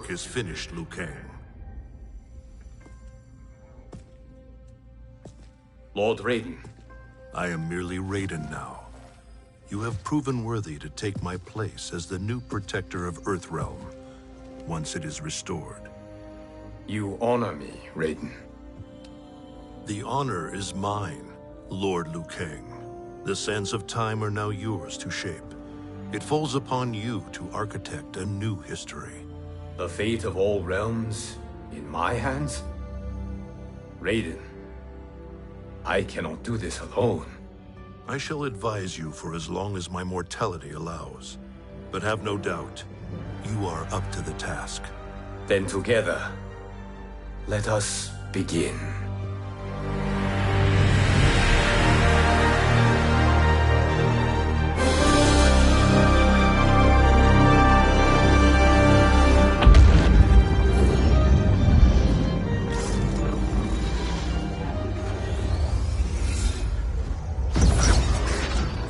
work is finished, Liu Kang. Lord Raiden. I am merely Raiden now. You have proven worthy to take my place as the new protector of Earthrealm, once it is restored. You honor me, Raiden. The honor is mine, Lord Liu Kang. The sands of time are now yours to shape. It falls upon you to architect a new history. The fate of all realms in my hands? Raiden, I cannot do this alone. I shall advise you for as long as my mortality allows. But have no doubt, you are up to the task. Then together, let us begin.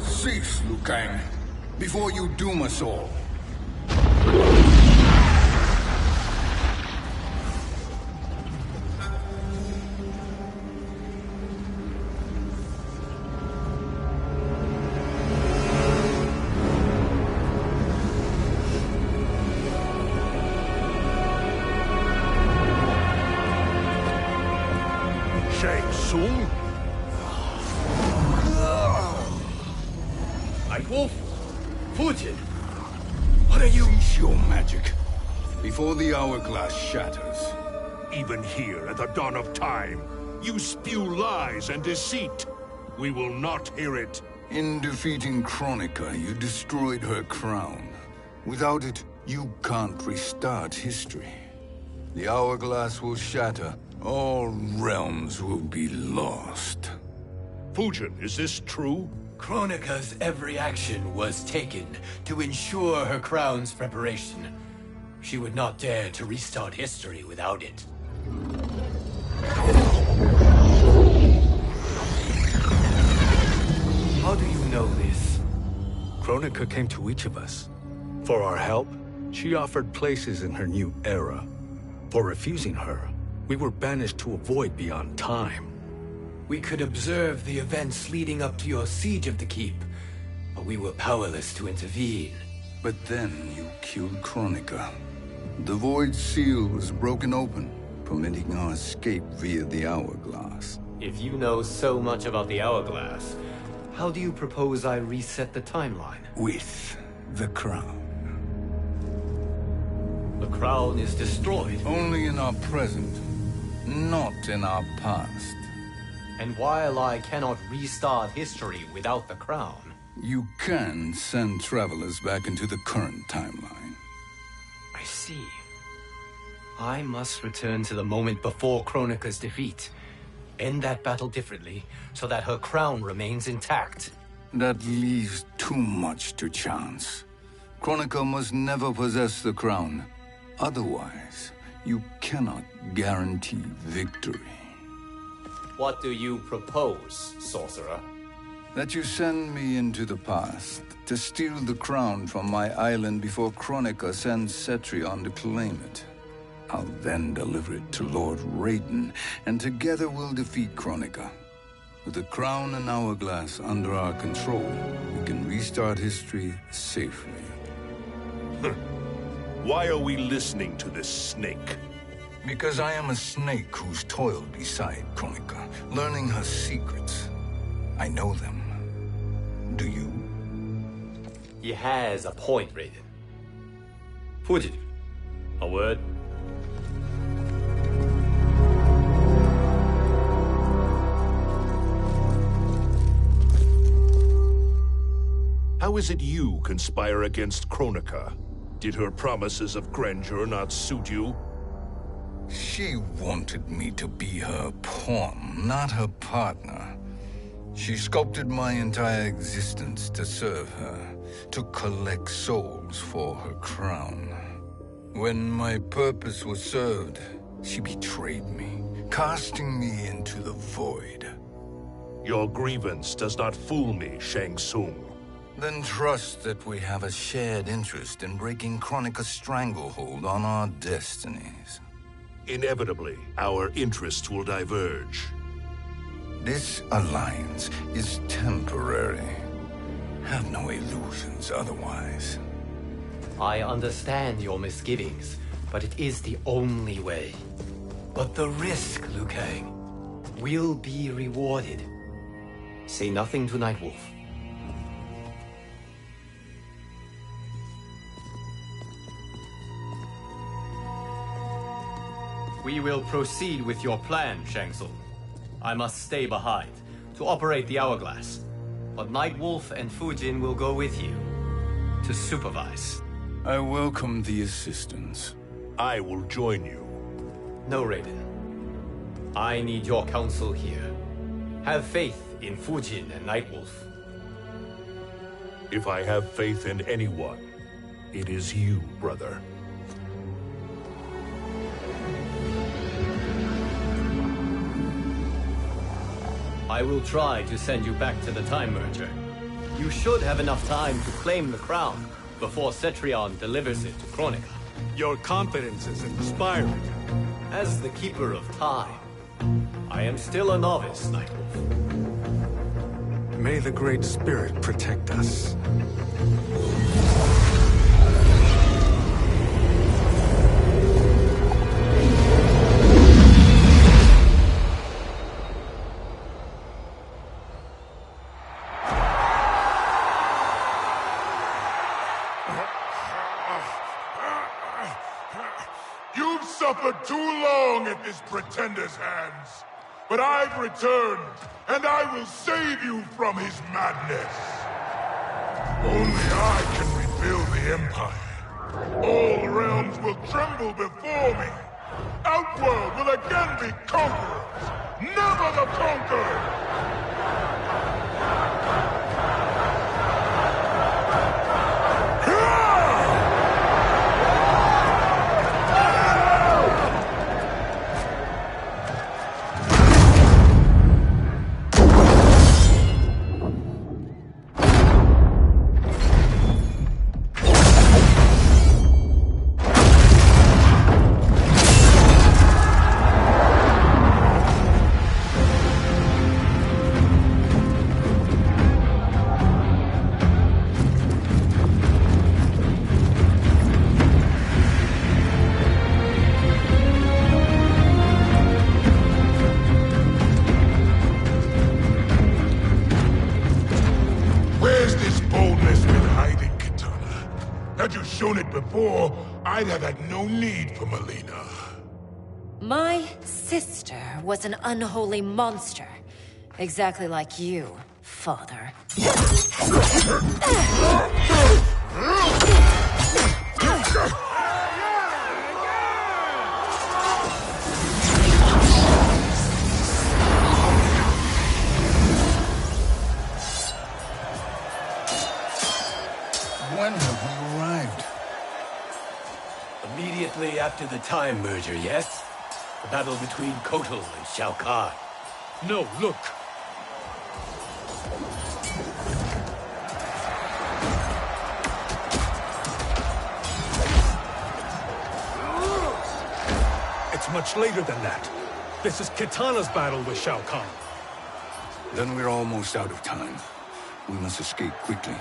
Cease, Liu Kang, before you doom us all. Shang Tsung? Wolf, Fujin, what are you? Cease your magic before the hourglass shatters. Even here at the dawn of time, you spew lies and deceit. We will not hear it. In defeating Kronika, you destroyed her crown. Without it, you can't restart history. The hourglass will shatter. All realms will be lost. Fujin, is this true? Kronika's every action was taken to ensure her crown's preparation. She would not dare to restart history without it. How do you know this? Kronika came to each of us. For our help, she offered places in her new era. For refusing her, we were banished to a void beyond time. We could observe the events leading up to your siege of the keep, but we were powerless to intervene. But then you killed Kronika. The Void Seal was broken open, permitting our escape via the hourglass. If you know so much about the hourglass, how do you propose I reset the timeline? With the crown. The crown is destroyed. Only in our present, not in our past. And while I cannot restart history without the crown... You can send travelers back into the current timeline. I see. I must return to the moment before Kronika's defeat. End that battle differently, so that her crown remains intact. That leaves too much to chance. Kronika must never possess the crown. Otherwise, you cannot guarantee victory. What do you propose, sorcerer? That you send me into the past to steal the crown from my island before Kronika sends Cetrion to claim it. I'll then deliver it to Lord Raiden, and together we'll defeat Kronika. With the crown and hourglass under our control, we can restart history safely. Why are we listening to this snake? Because I am a snake who's toiled beside Kronika, learning her secrets. I know them. Do you? He has a point, Raiden. Fujin, a word? How is it you conspire against Kronika? Did her promises of grandeur not suit you? She wanted me to be her pawn, not her partner. She sculpted my entire existence to serve her, to collect souls for her crown. When my purpose was served, she betrayed me, casting me into the void. Your grievance does not fool me, Shang Tsung. Then trust that we have a shared interest in breaking Kronika's stranglehold on our destinies. Inevitably, our interests will diverge. This alliance is temporary. Have no illusions otherwise. I understand your misgivings, but it is the only way. But the risk, Liu Kang, will be rewarded. Say nothing to Nightwolf. We will proceed with your plan, Shang Tsung. I must stay behind to operate the Hourglass. But Nightwolf and Fujin will go with you to supervise. I welcome the assistance. I will join you. No, Raiden. I need your counsel here. Have faith in Fujin and Nightwolf. If I have faith in anyone, it is you, brother. I will try to send you back to the Time Merger. You should have enough time to claim the crown before Cetrion delivers it to Kronika. Your confidence is inspiring. As the Keeper of Time, I am still a novice, Nightwolf. May the Great Spirit protect us. You've suffered too long at this pretender's hands. But I've returned, and I will save you from his madness. Only I can rebuild the Empire. All realms will tremble before me. Outworld will again be conquerors, never the conquered! Before, I'd have had no need for Melina. My sister was an unholy monster. Exactly like you, father. When have we arrived? Immediately after the Time Merger, yes? The battle between Kotal and Shao Kahn. No, look. It's much later than that. This is Kitana's battle with Shao Kahn. Then we're almost out of time. We must escape quickly.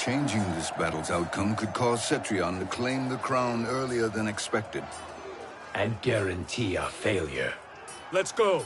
Changing this battle's outcome could cause Cetrion to claim the crown earlier than expected. And guarantee our failure. Let's go.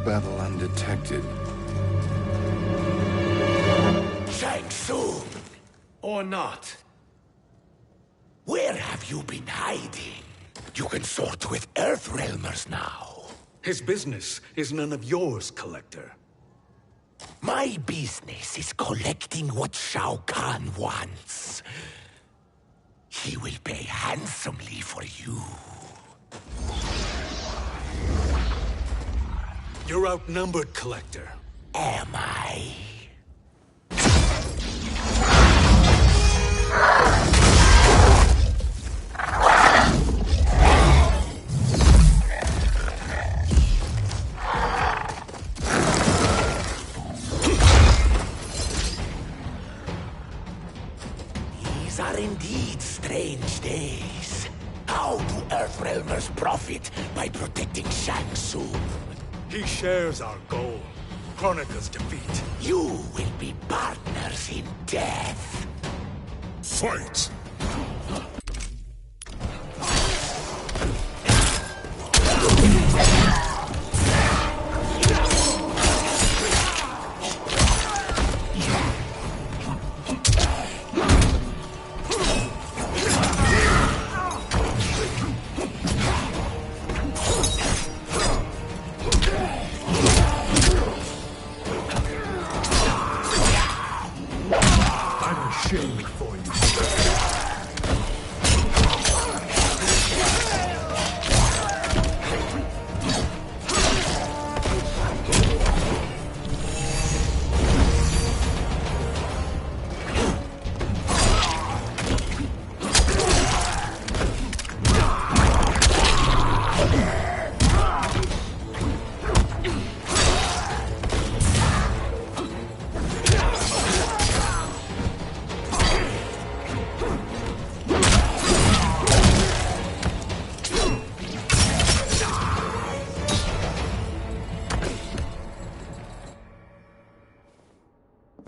battle undetected. Shang Tsung! Or not. Where have you been hiding? You can sort with Earthrealmers now. His business is none of yours, Collector. My business is collecting what Shao Kahn wants. He will pay handsomely for you. You're outnumbered, Collector. Am I? These are indeed strange days. How do Earthrealmers profit by protecting Shang Tsung? He shares our goal. Kronika's defeat. You will be partners in death. Fight! I'm ashamed for you.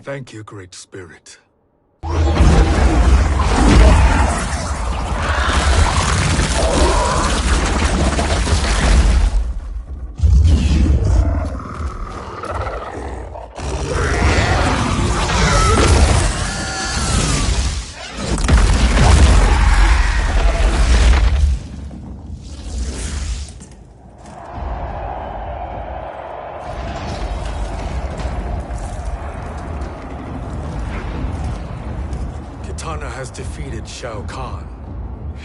Thank you, Great Spirit. Kitana has defeated Shao Kahn.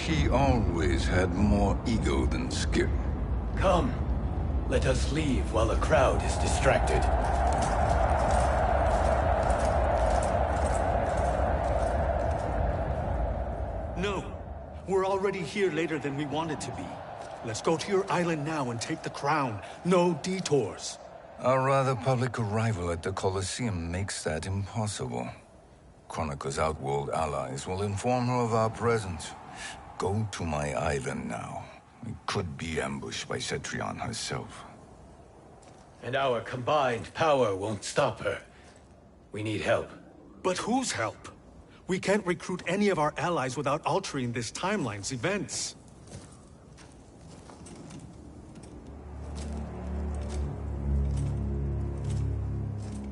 He always had more ego than skill. Come, let us leave while the crowd is distracted. No, we're already here later than we wanted to be. Let's go to your island now and take the crown. No detours. Our rather public arrival at the Colosseum makes that impossible. Kronika's outworld allies will inform her of our presence. Go to my island now. We could be ambushed by Cetrion herself. And our combined power won't stop her. We need help. But whose help? We can't recruit any of our allies without altering this timeline's events.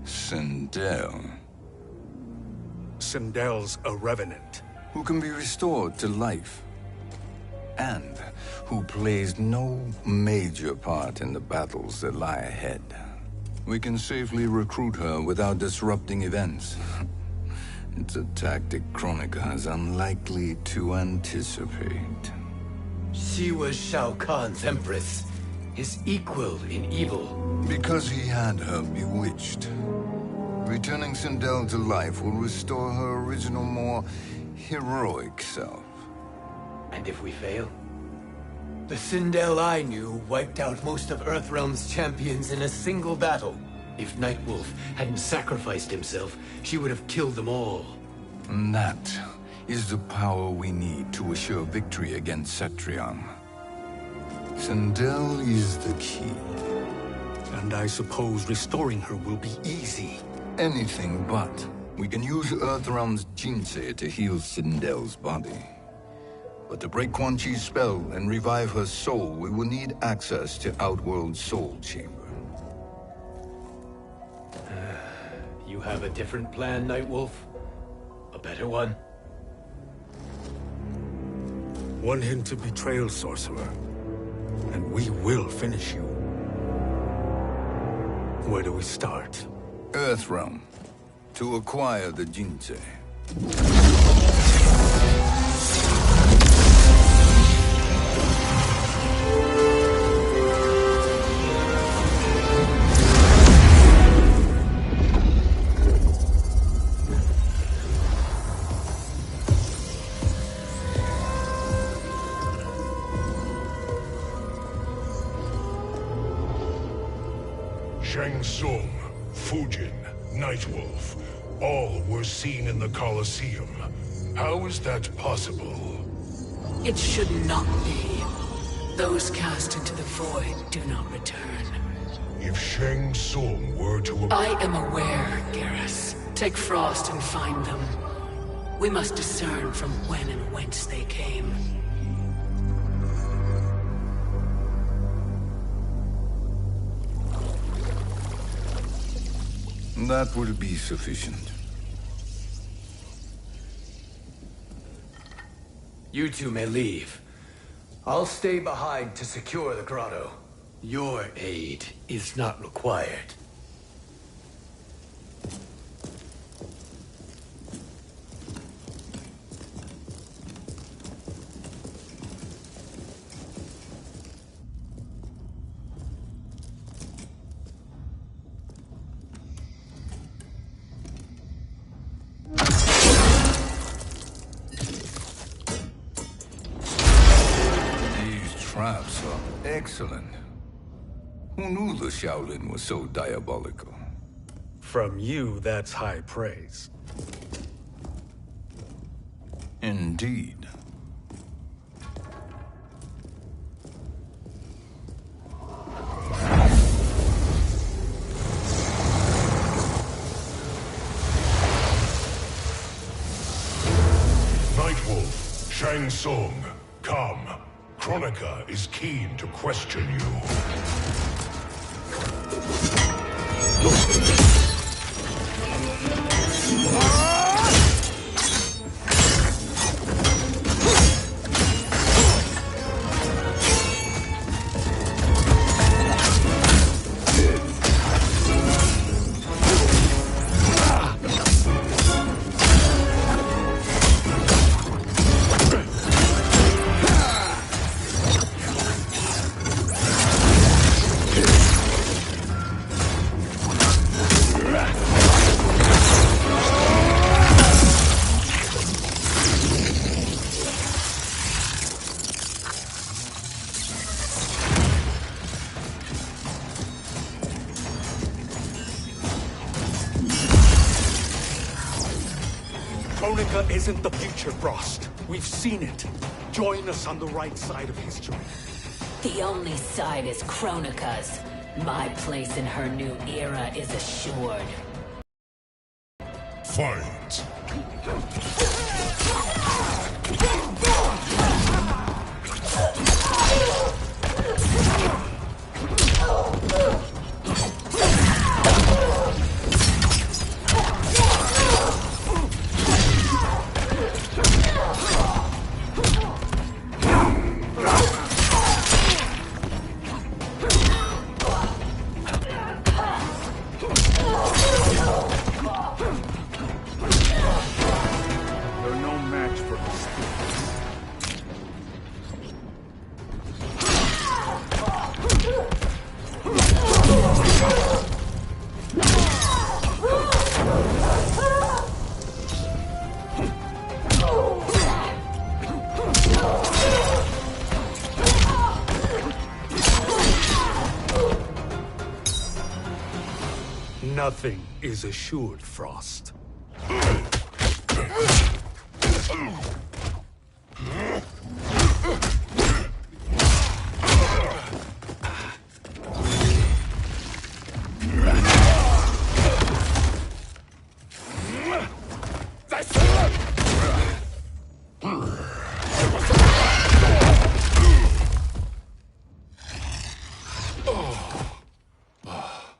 Sindel, Sindel's a revenant. who can be restored to life, and who plays no major part in the battles that lie ahead. We can safely recruit her without disrupting events. It's a tactic Kronika is unlikely to anticipate. She was Shao Kahn's empress, his equal in evil. Because he had her bewitched. Returning Sindel to life will restore her original, more heroic self. And if we fail? The Sindel I knew wiped out most of Earthrealm's champions in a single battle. If Nightwolf hadn't sacrificed himself, she would have killed them all. And that is the power we need to assure victory against Cetrion. Sindel is the key. And I suppose restoring her will be easy. Anything but. We can use Earthrealm's Jinsei to heal Sindel's body. But to break Quan Chi's spell and revive her soul, we will need access to Outworld's Soul Chamber. You have a different plan, Nightwolf? A better one? One hint to betrayal, sorcerer, and we will finish you. Where do we start? Earthrealm. To acquire the Jinsei. Shang Tsung, Fujin, Nightwolf, all were seen in the Colosseum. How is that possible? It should not be. Those cast into the void do not return. If Shang Tsung were to... I am aware, Garrus. Take Frost and find them. We must discern from when and whence they came. That will be sufficient. You two may leave. I'll stay behind to secure the grotto. Your aid is not required. Traps are excellent. Who knew the Shaolin was so diabolical? From you, that's high praise. Indeed. Nightwolf, Shang Tsung, come. Kronika is keen to question you. Kronika isn't the future, Frost. We've seen it. Join us on the right side of history. The only side is Kronika's. My place in her new era is assured. Fight! Nothing is assured, Frost.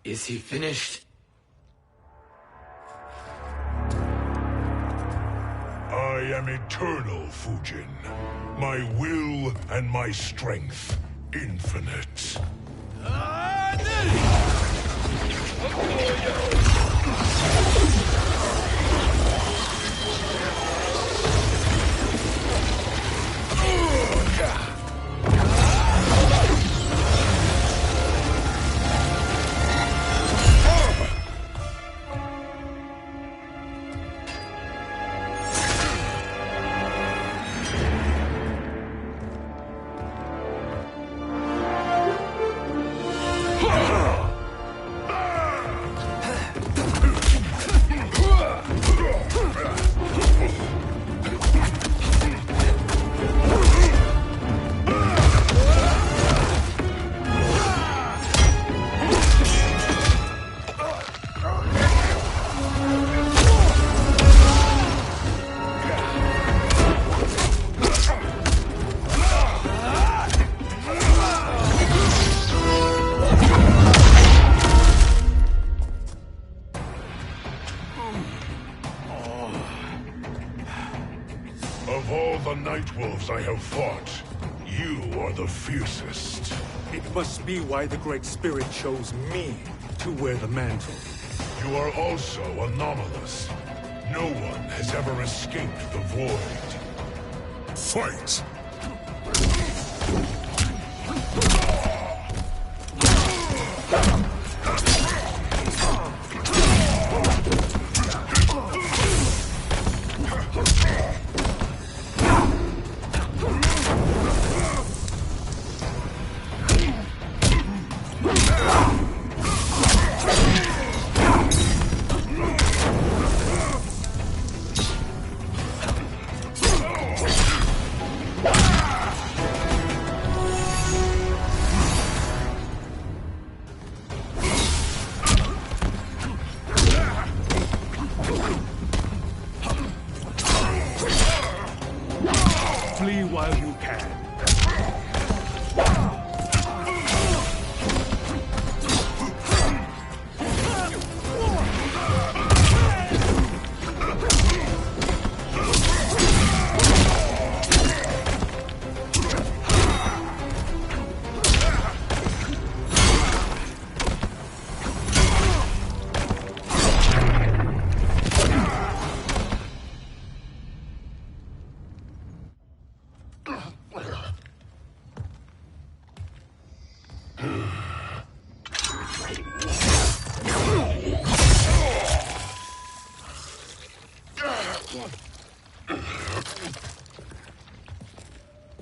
Is he finished? I am eternal, Fujin. My will and my strength infinite. Of all the Nightwolves I have fought, you are the fiercest. It must be why the Great Spirit chose me to wear the mantle. You are also anomalous. No one has ever escaped the void. Fight! Flee while you can.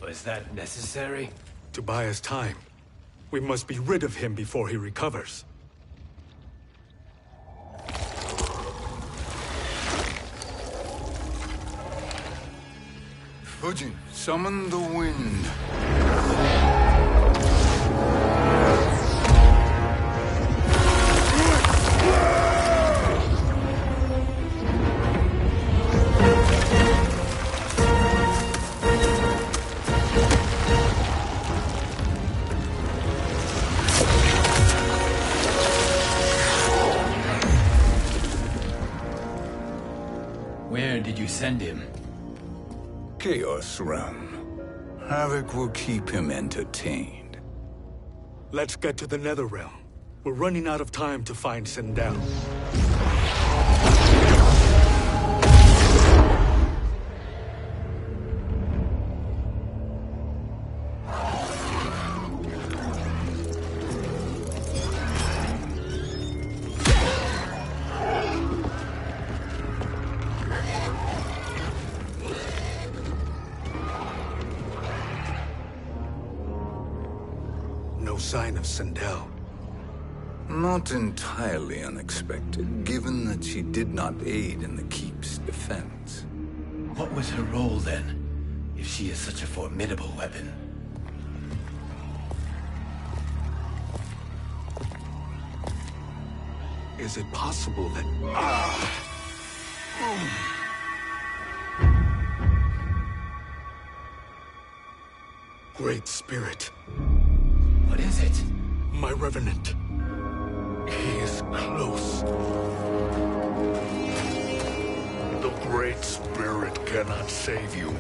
Was that necessary? To buy us time. We must be rid of him before he recovers. Fujin, summon the wind. Where did you send him? Chaos Realm. Havoc will keep him entertained. Let's get to the Netherrealm. We're running out of time to find Sindel. No sign of Sindel. Not entirely unexpected, given that she did not aid in the Keep's defense. What was her role then, if she is such a formidable weapon? Is it possible that... Great Spirit. What is it? My Revenant. He is close. The Great Great Spirit cannot save you.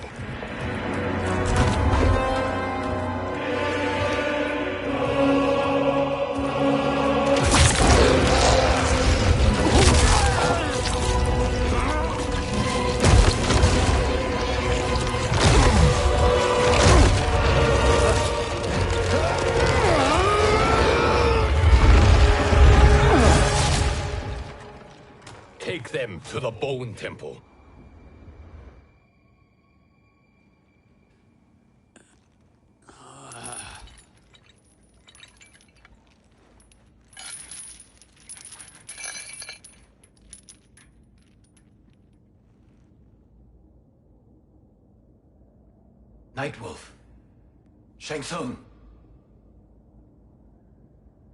Take them to the Bone Temple. Nightwolf. Shang Tsung.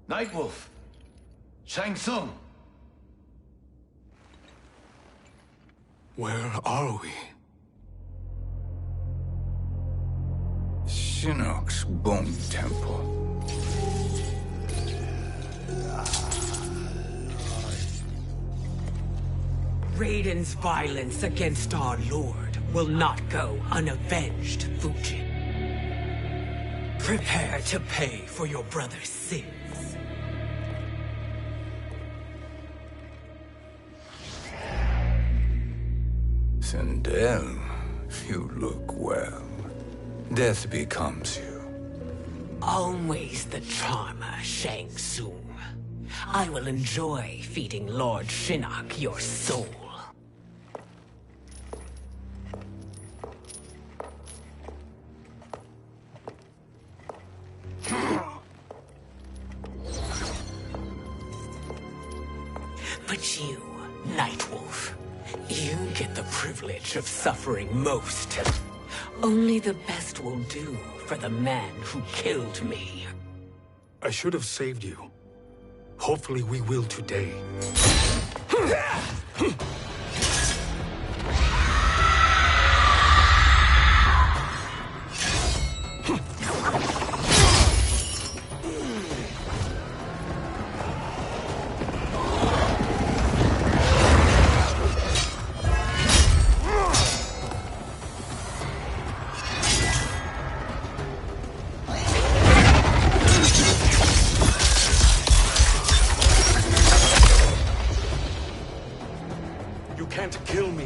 Nightwolf. Shang Tsung. Where are we? Shinnok's Bone Temple. Raiden's violence against our lord will not go unavenged, Fujin. Prepare to pay for your brother's sins. Sindel, you look well. Death becomes you. Always the charmer, Shang Tsung. I will enjoy feeding Lord Shinnok your soul. But you, Nightwolf, you get the privilege of suffering most. Only the best will do for the man who killed me. I should have saved you. Hopefully we will today.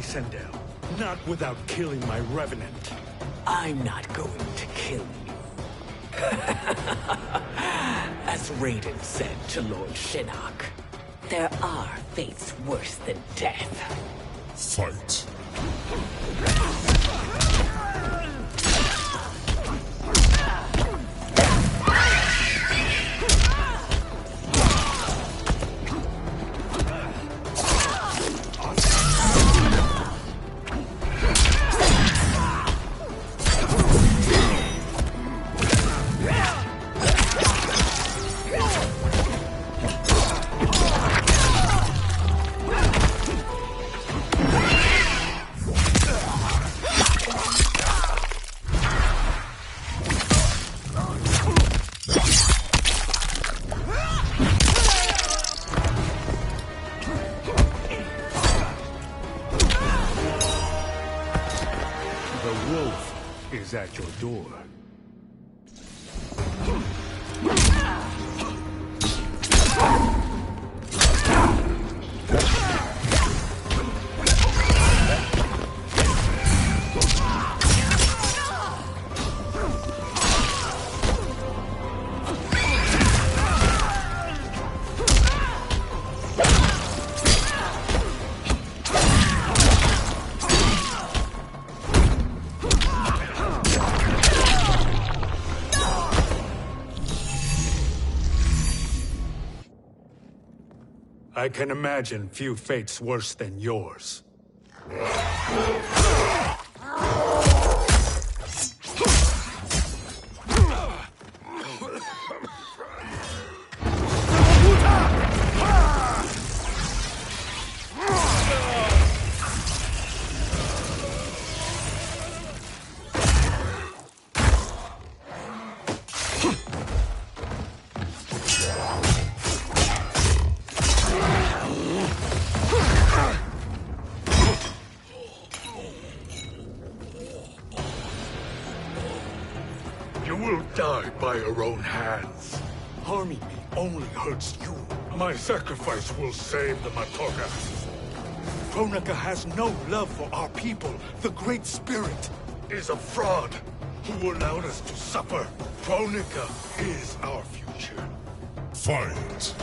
Sindel, not without killing my revenant. I'm not going to kill you. As Raiden said to Lord Shinnok, there are fates worse than death. Fight. Is at your door. I can imagine few fates worse than yours. will die by your own hands. Harming me only hurts you. My sacrifice will save the Matogas. Kronika has no love for our people. The Great Spirit is a fraud who allowed us to suffer. Kronika is our future. Fight!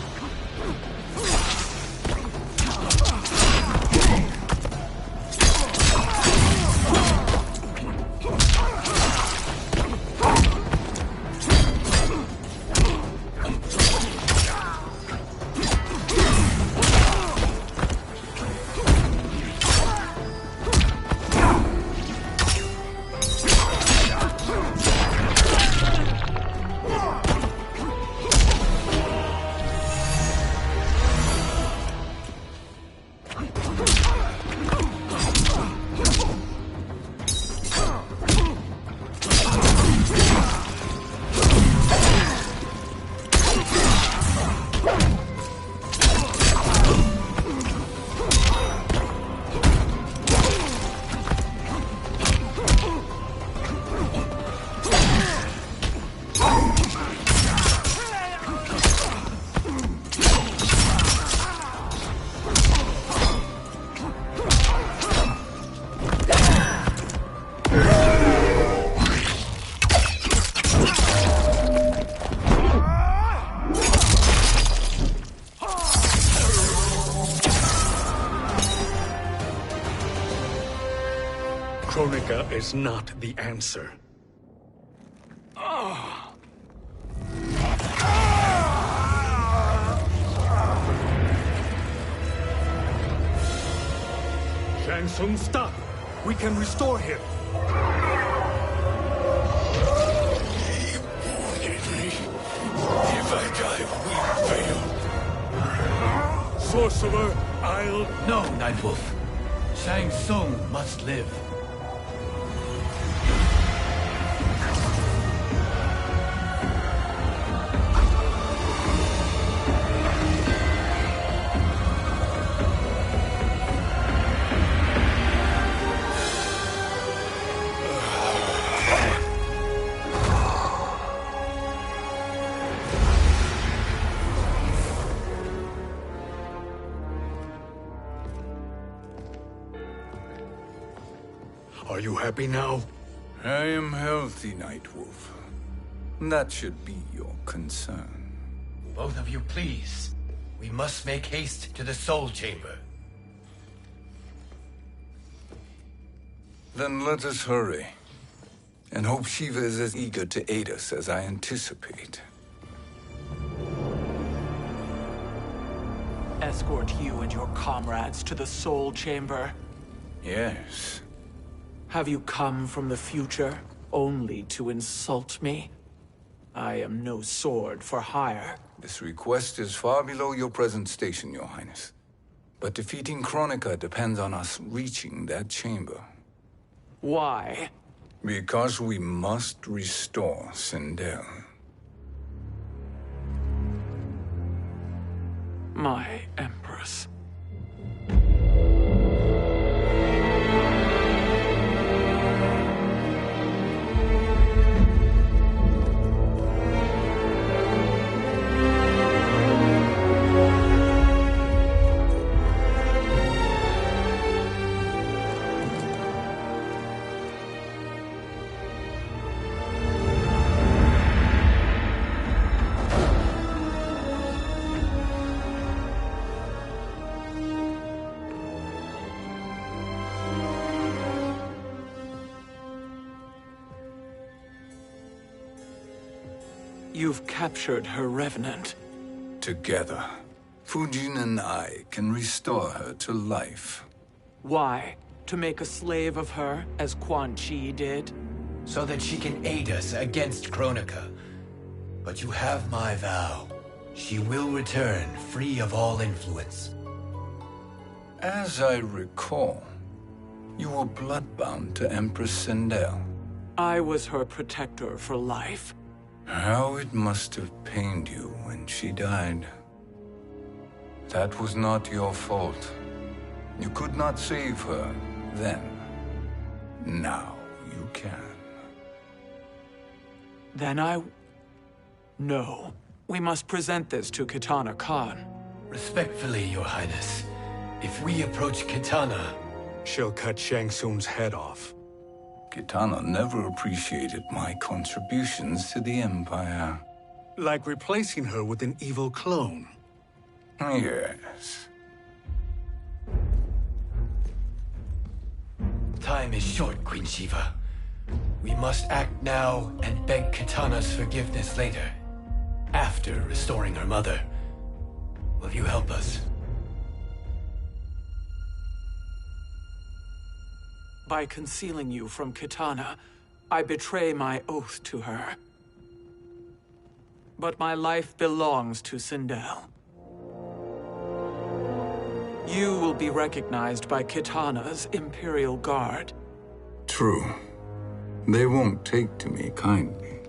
Kronika is not the answer. Shang Tsung, stop! We can restore him. If I die, we fail. Sorcerer, I'll... No, Nightwolf. Shang Tsung must live. Are you happy now? I am healthy, Nightwolf. That should be your concern. Both of you, please. We must make haste to the Soul Chamber. Then let us hurry. And hope Shiva is as eager to aid us as I anticipate. Escort you and your comrades to the Soul Chamber. Yes. Have you come from the future only to insult me? I am no sword for hire. This request is far below your present station, Your Highness. But defeating Kronika depends on us reaching that chamber. Why? Because we must restore Sindel. My Empress. You've captured her revenant. Together, Fujin and I can restore her to life. Why? To make a slave of her, as Quan Chi did? So that she can aid us against Kronika. But you have my vow. She will return free of all influence. As I recall, you were bloodbound to Empress Sindel. I was her protector for life. How it must have pained you when she died. That was not your fault. You could not save her then. Now you can. Then No. We must present this to Kitana Khan. Respectfully, Your Highness, if we approach Kitana, she'll cut Shang Tsung's head off. Kitana never appreciated my contributions to the Empire. Like replacing her with an evil clone. Yes. Time is short, Queen Shiva. We must act now and beg Kitana's forgiveness later, after restoring her mother. Will you help us? By concealing you from Kitana, I betray my oath to her. But my life belongs to Sindel. You will be recognized by Kitana's Imperial Guard. True. They won't take to me kindly.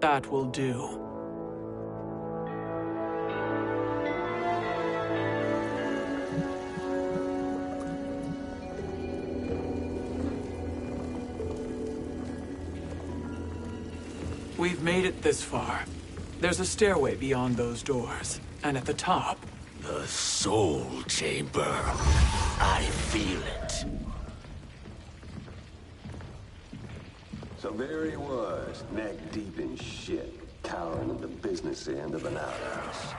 That will do. We've made it this far. There's a stairway beyond those doors, and at the top... The Soul Chamber. I feel it. So there he was, neck deep in shit, cowering at the business end of an outhouse.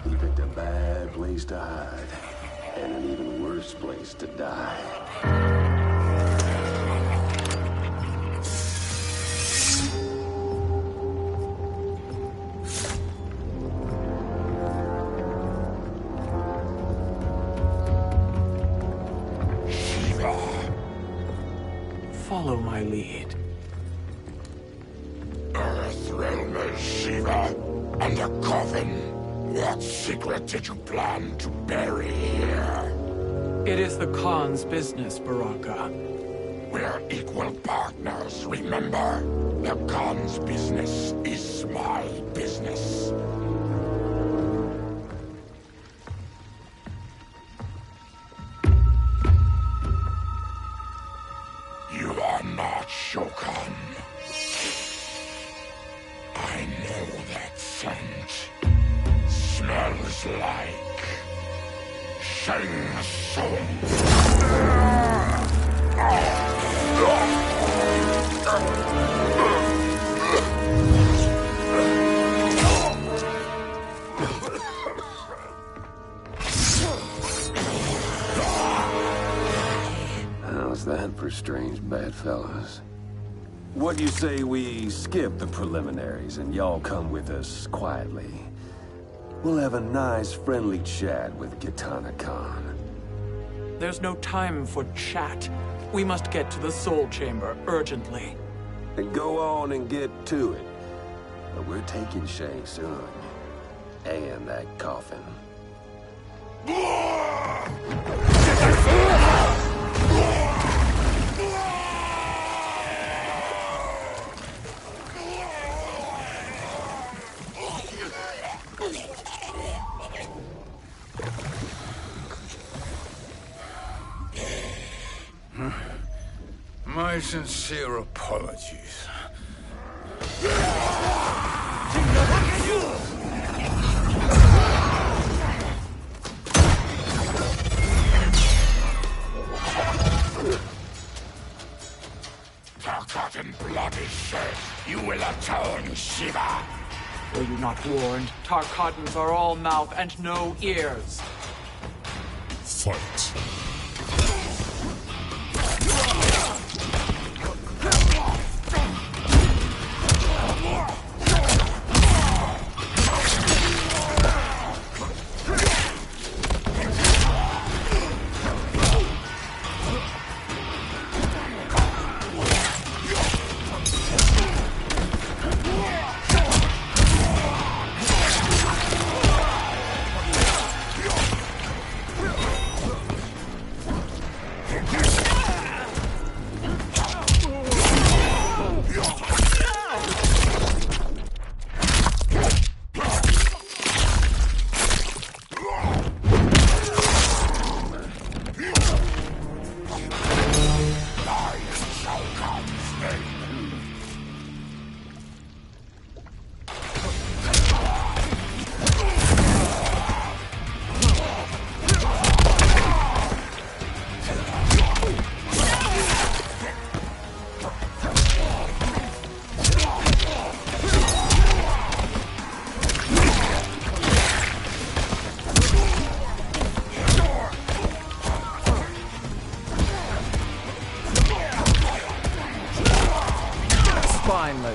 He picked a bad place to hide, and an even worse place to die. Follow my lead. Earthrealm is Shiva, and a coffin. What secret did you plan to bury here? It is the Khan's business, Baraka. We're equal partners, remember? The Khan's business is my business. You are not Shokan. I know that scent. Smells like Shang Tsung. How's that for strange bedfellows? What do you say we skip the preliminaries and y'all come with us quietly? We'll have a nice, friendly chat with Kitana Khan. There's no time for chat. We must get to the Soul Chamber urgently. Then go on and get to it. But we're taking Shang Tsung. And that coffin. My sincere apologies. Dark and blood is shed. You will atone, Shiva. Were you not warned? Tarkatans are all mouth and no ears. Fight.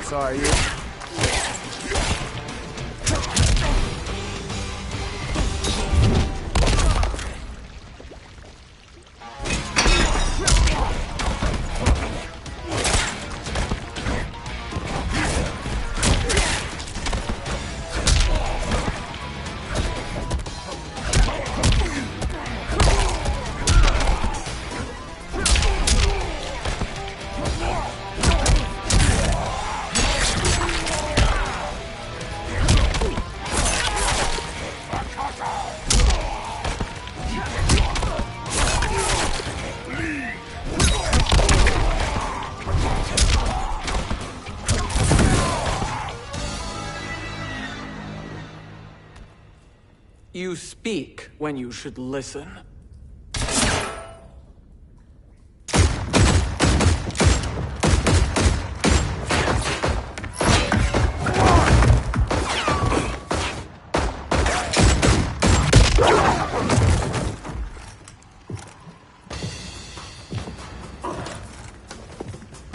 serious, are you? You speak when you should listen.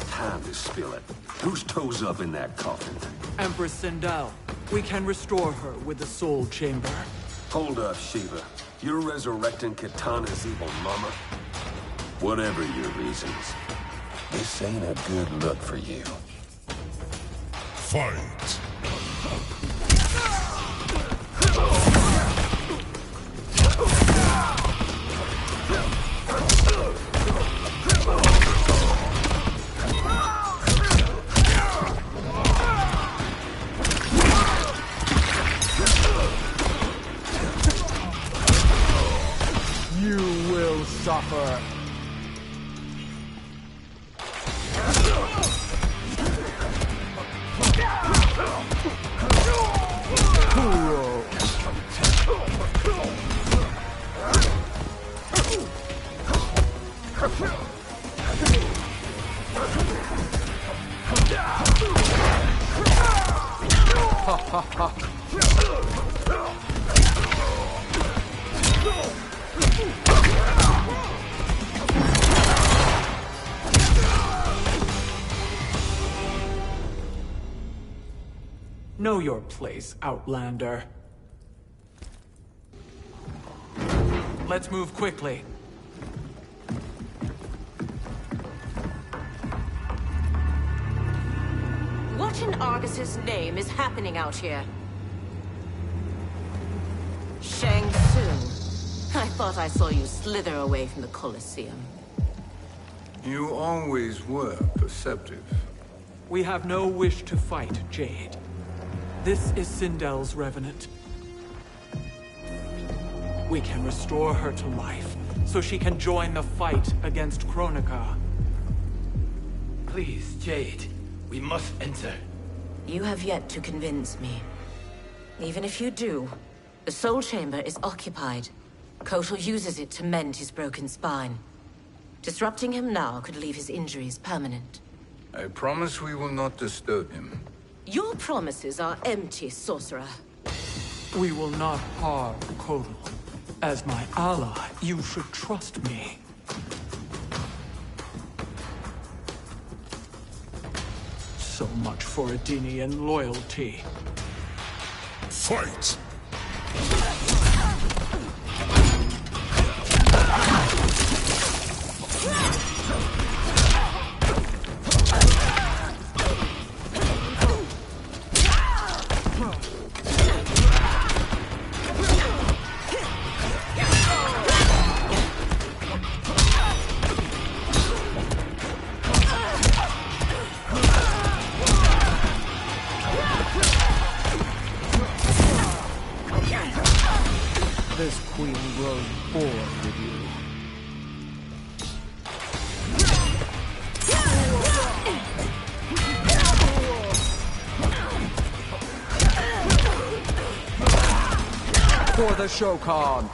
Time to spill it. Whose toes up in that coffin? Empress Sindel. We can restore her with the Soul Chamber. Hold up, Shiva. You're resurrecting Kitana's evil mama? Whatever your reasons, this ain't a good look for you. Fight! You will suffer. Ha ha ha. Know your place, Outlander. Let's move quickly. What in Argus's name is happening out here? Shang Tsung. I thought I saw you slither away from the Colosseum. You always were perceptive. We have no wish to fight, Jade. This is Sindel's Revenant. We can restore her to life, so she can join the fight against Kronika. Please, Jade. We must enter. You have yet to convince me. Even if you do, the Soul Chamber is occupied. Kotal uses it to mend his broken spine. Disrupting him now could leave his injuries permanent. I promise we will not disturb him. Your promises are empty, sorcerer. We will not harm Kotal. As my ally, you should trust me. So much for Adenian loyalty. Fight! This queen grows bored with you. For the Shokan!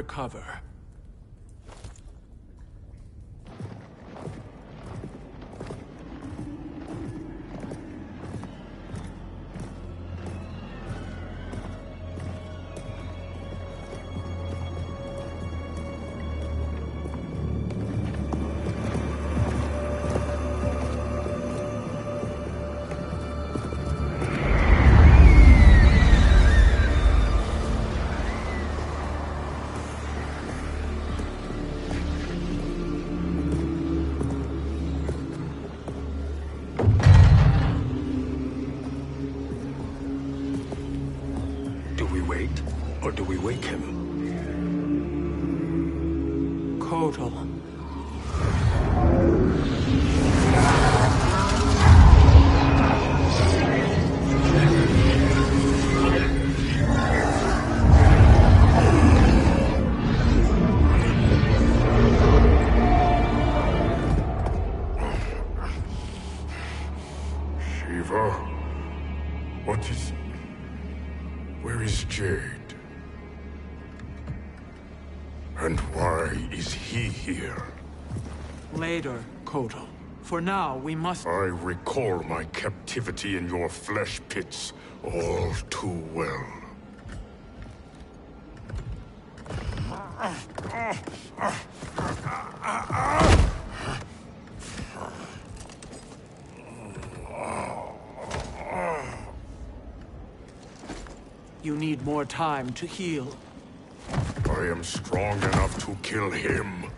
recover. Do we wait, or do we wake him? Kotal. Shiva? What is... Where is Jade? And why is he here? Later, Kotal. For now, we must... I recall my captivity in your flesh pits all too well. You need more time to heal. I am strong enough to kill him.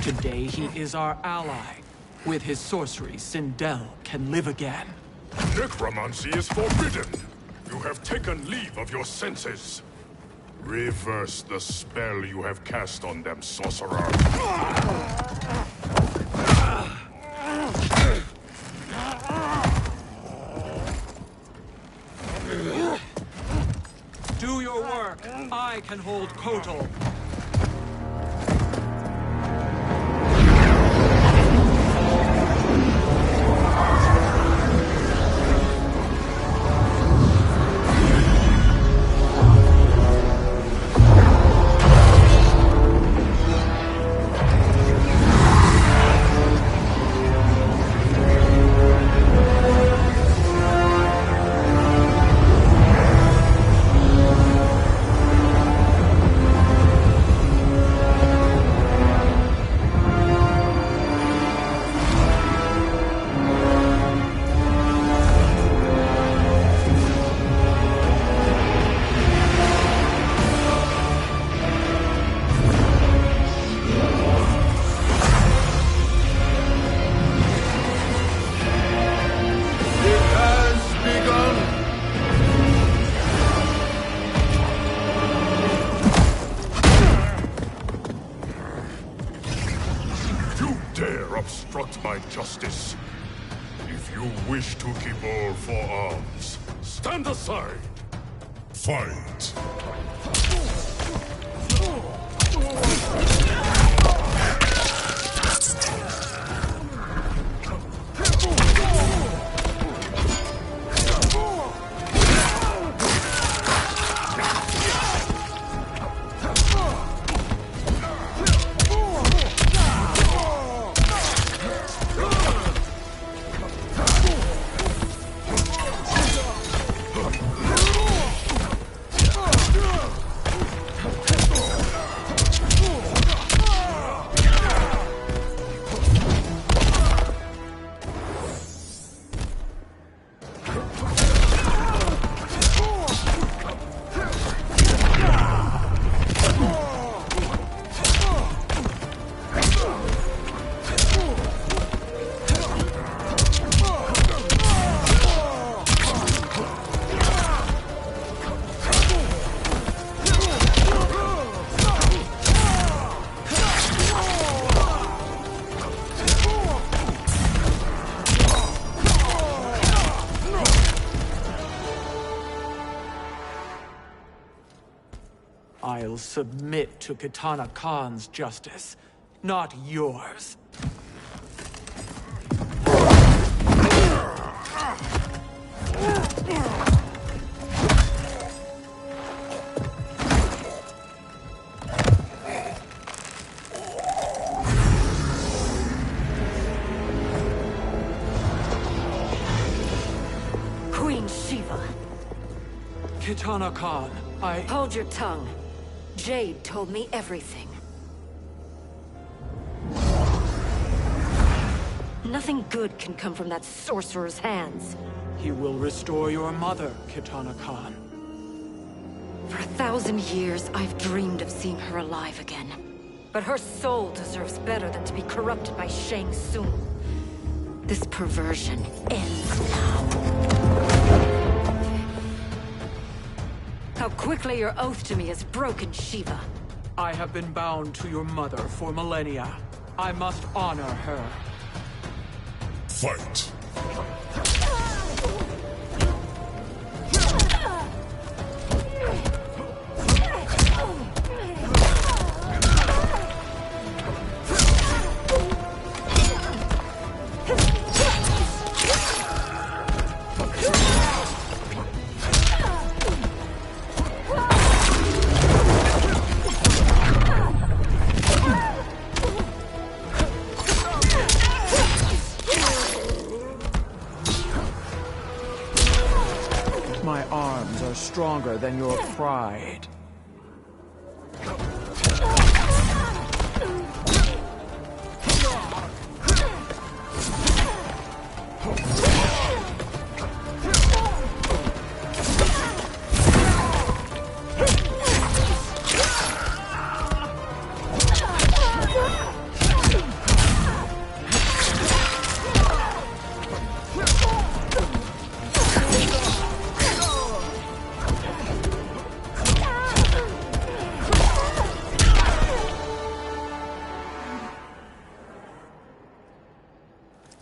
Today, he is our ally. With his sorcery, Sindel can live again. Necromancy is forbidden. You have taken leave of your senses. Reverse the spell you have cast on them, sorcerer. Do your work. I can hold Kotal. Obstruct my justice. If you wish to keep all four arms, stand aside. Fight. I'll submit to Kitana Khan's justice, not yours. Kitana Khan, Hold your tongue. Jade told me everything. Nothing good can come from that sorcerer's hands. He will restore your mother, Kitana Khan. For 1,000 years, I've dreamed of seeing her alive again. But her soul deserves better than to be corrupted by Shang Tsung. This perversion ends now. How quickly your oath to me has broken, Shiva. I have been bound to your mother for millennia. I must honor her. Fight. My arms are stronger than your pride.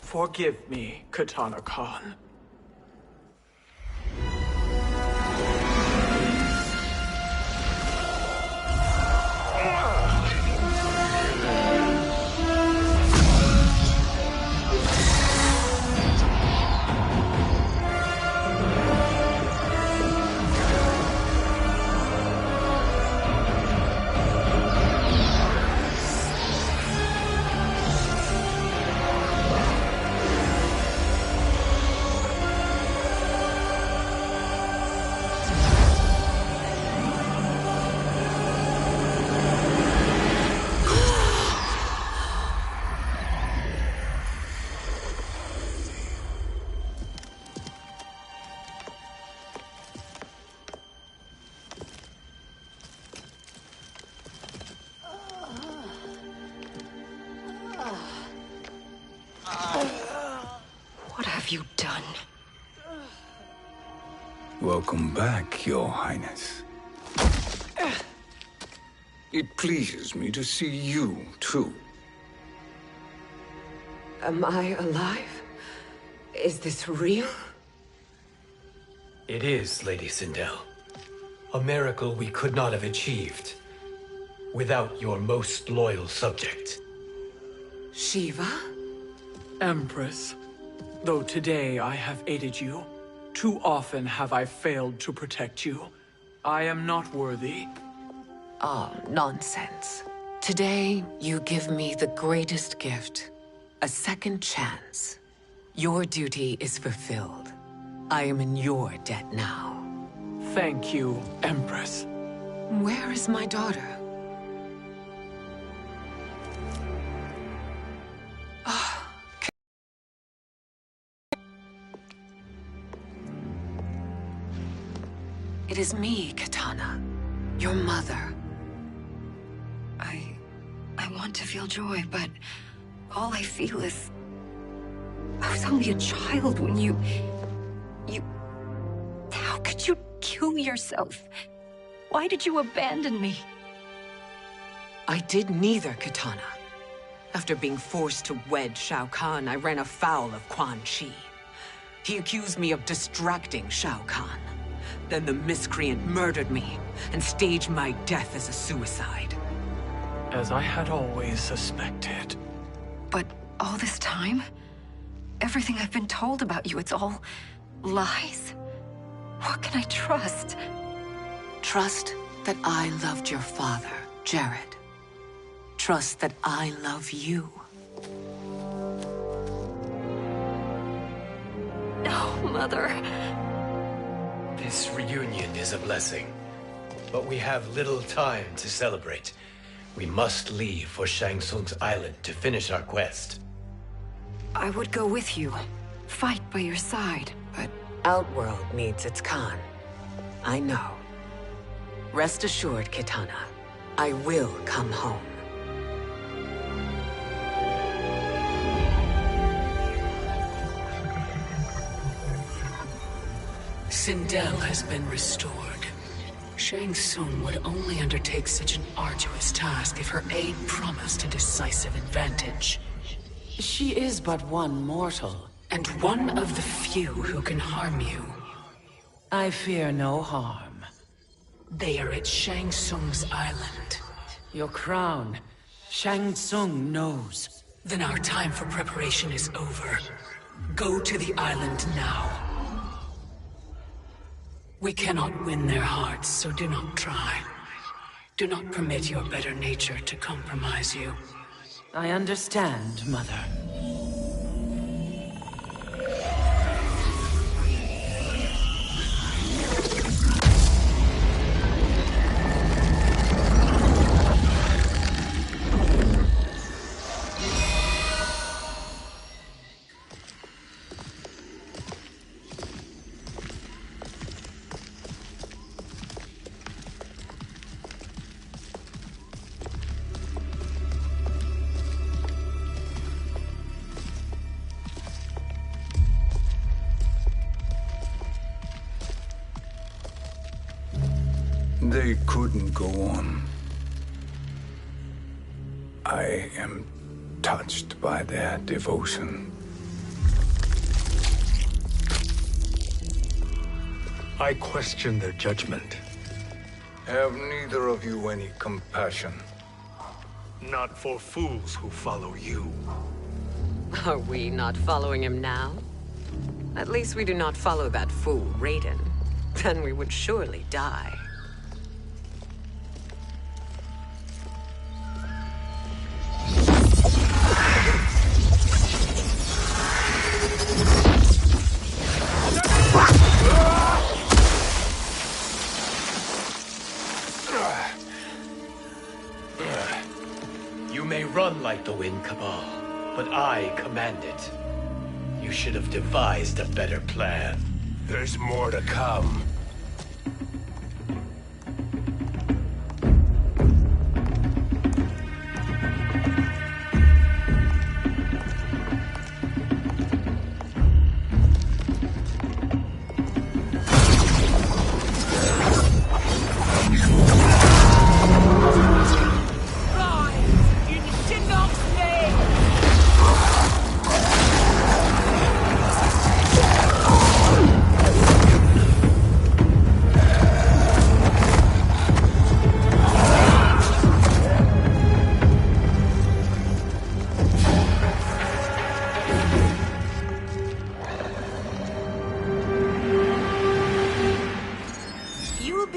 Forgive me, Kitana Khan. What have you done? Welcome back, Your Highness. It pleases me to see you, too. Am I alive? Is this real? It is, Lady Sindel. A miracle we could not have achieved without your most loyal subject. Shiva? Empress, though today I have aided you, too often have I failed to protect you. I am not worthy. Ah, nonsense. Today, you give me the greatest gift. A second chance. Your duty is fulfilled. I am in your debt now. Thank you, Empress. Where is my daughter? It is me, Kitana. Your mother. I want to feel joy, but all I feel is... I was only a child when you... How could you kill yourself? Why did you abandon me? I did neither, Kitana. After being forced to wed Shao Kahn, I ran afoul of Quan Chi. He accused me of distracting Shao Kahn. Then the miscreant murdered me and staged my death as a suicide. As I had always suspected. But all this time? Everything I've been told about you, it's all lies? What can I trust? Trust that I loved your father, Jared. Trust that I love you. No, Mother. This reunion is a blessing, but we have little time to celebrate. We must leave for Shang Tsung's island to finish our quest. I would go with you. Fight by your side, but Outworld needs its Khan. I know. Rest assured, Kitana. I will come home. Sindel has been restored. Shang Tsung would only undertake such an arduous task if her aid promised a decisive advantage. She is but one mortal, and one of the few who can harm you. I fear no harm. They are at Shang Tsung's island. Your crown. Shang Tsung knows. Then our time for preparation is over. Go to the island now. We cannot win their hearts, so do not try. Do not permit your better nature to compromise you. I understand, Mother. They couldn't go on. I am touched by their devotion. I question their judgment. Have neither of you any compassion? Not for fools who follow you. Are we not following him now? At least we do not follow that fool, Raiden. Then we would surely die. You may run like the wind, Cabal, but I command it. You should have devised a better plan. There's more to come.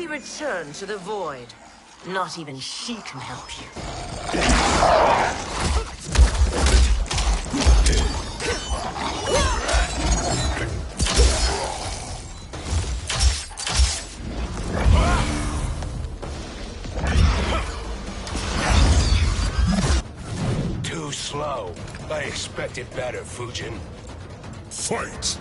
Return to the void. Not even she can help you. Too slow. I expected better, Fujin. Fight!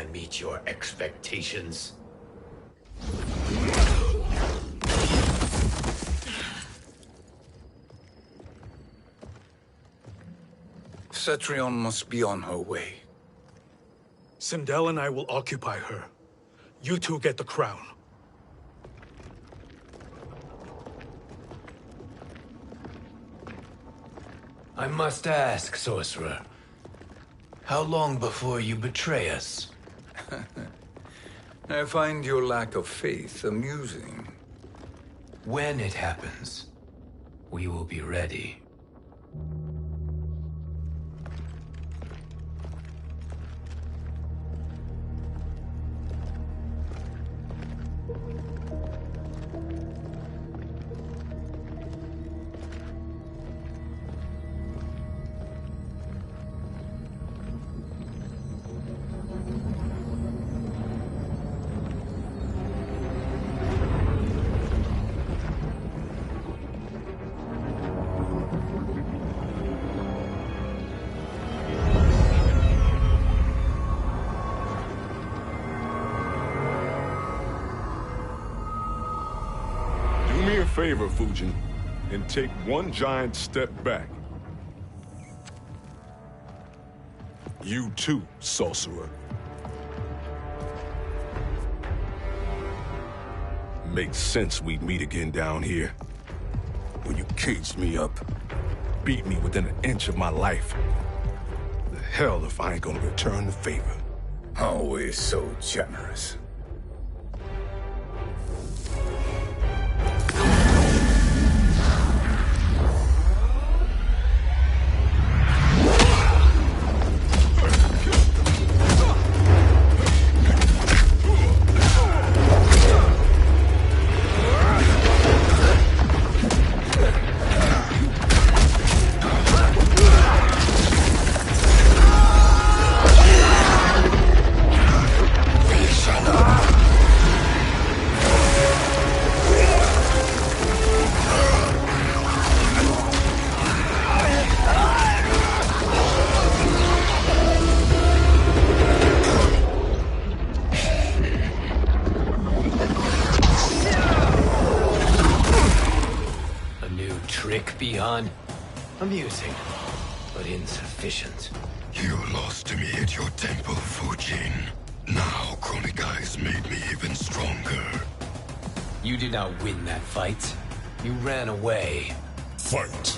man meet your expectations. Cetrion must be on her way. Sindel and I will occupy her. You two get the crown. I must ask, sorcerer. How long before you betray us? I find your lack of faith amusing. When it happens, we will be ready. Favor, Fujin, and take one giant step back. You too, sorcerer. Makes sense we'd meet again down here. When you caged me up, beat me within an inch of my life. The hell if I ain't gonna return the favor. Always so generous. Amusing, but insufficient. You lost to me at your temple, Fujin. Now Kronika has made me even stronger. You did not win that fight. You ran away. Fight!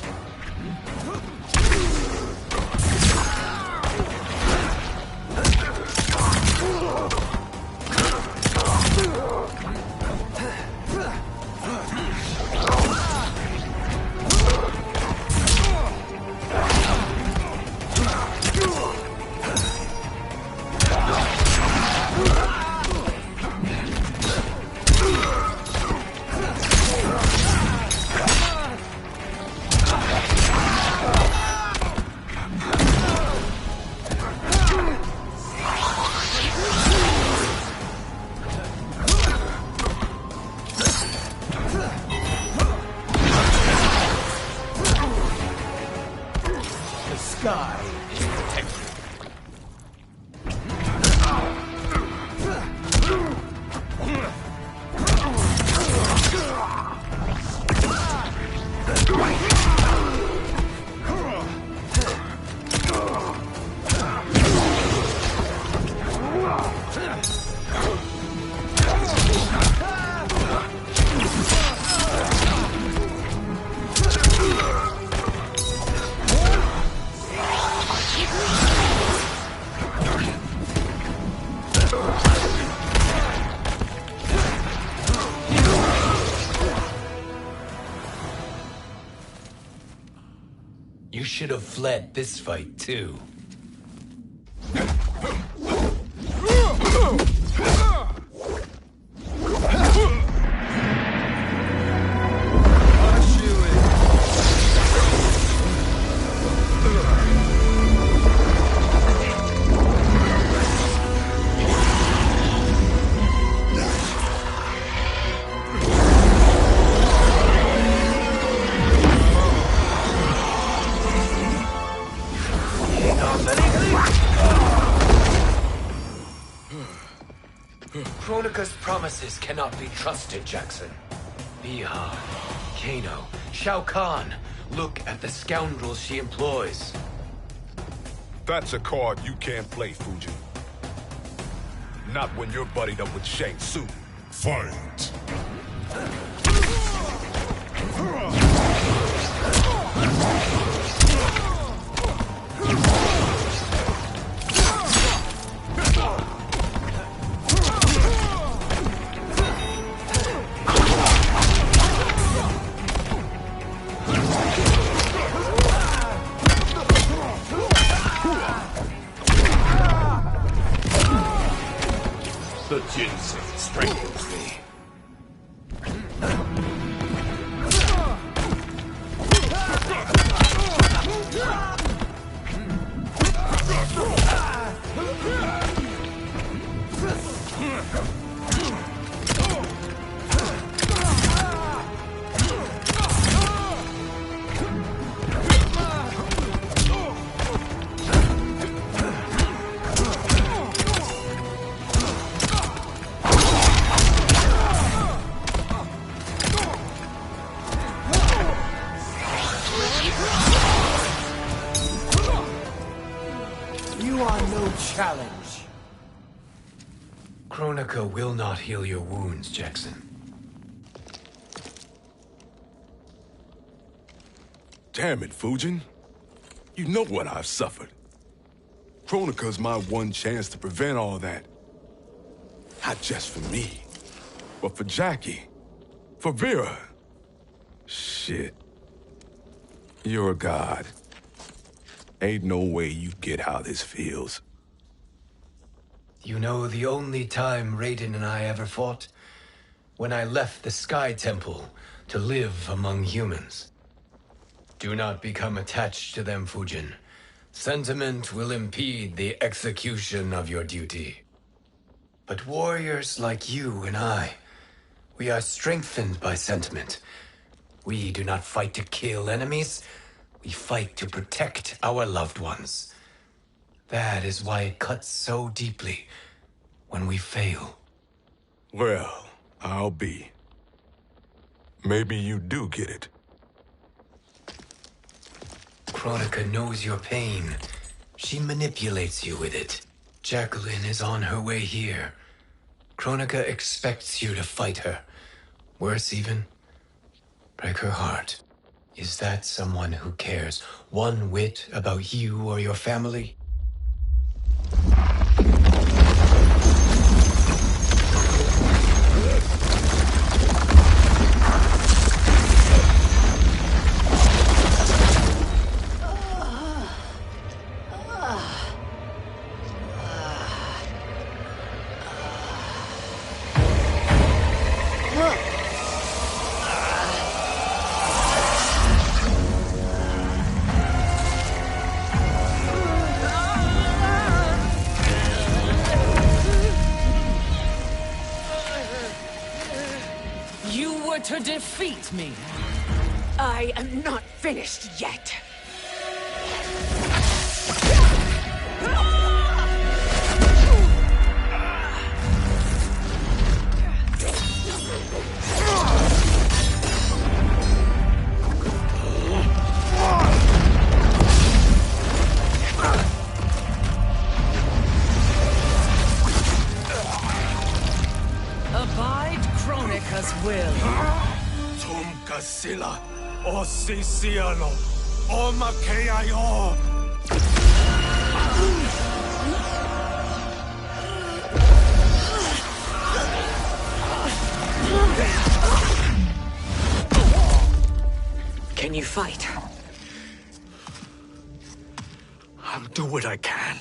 You should have fled this fight, too. Kronika's promises cannot be trusted, Jackson. Bihar, Kano, Shao Kahn. Look at the scoundrels she employs. That's a card you can't play, Fujin. Not when you're buddied up with Shang Tsung. Fight! The ginseng strengthens me. You are no challenge. Kronika will not heal your wounds, Jackson. Damn it, Fujin. You know what I've suffered. Kronika's my one chance to prevent all that. Not just for me, but for Jackie, for Vera. Shit. You're a god. Ain't no way you get how this feels. You know the only time Raiden and I ever fought? When I left the Sky Temple to live among humans. Do not become attached to them, Fujin. Sentiment will impede the execution of your duty. But warriors like you and I, we are strengthened by sentiment. We do not fight to kill enemies. We fight to protect our loved ones. That is why it cuts so deeply when we fail. Well, I'll be. Maybe you do get it. Kronika knows your pain. She manipulates you with it. Jacqueline is on her way here. Kronika expects you to fight her. Worse even, break her heart. Is that someone who cares one whit about you or your family? To defeat me. I am not finished yet. Abide Kronika's will. Sila, o Sisiano, o Makeayo. Can you fight? I'll do what I can.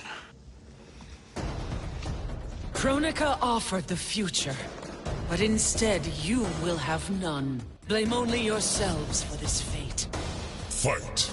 Kronika offered the future, but instead you will have none. Blame only yourselves for this fate. Fight!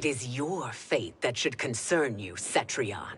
It is your fate that should concern you, Cetrion.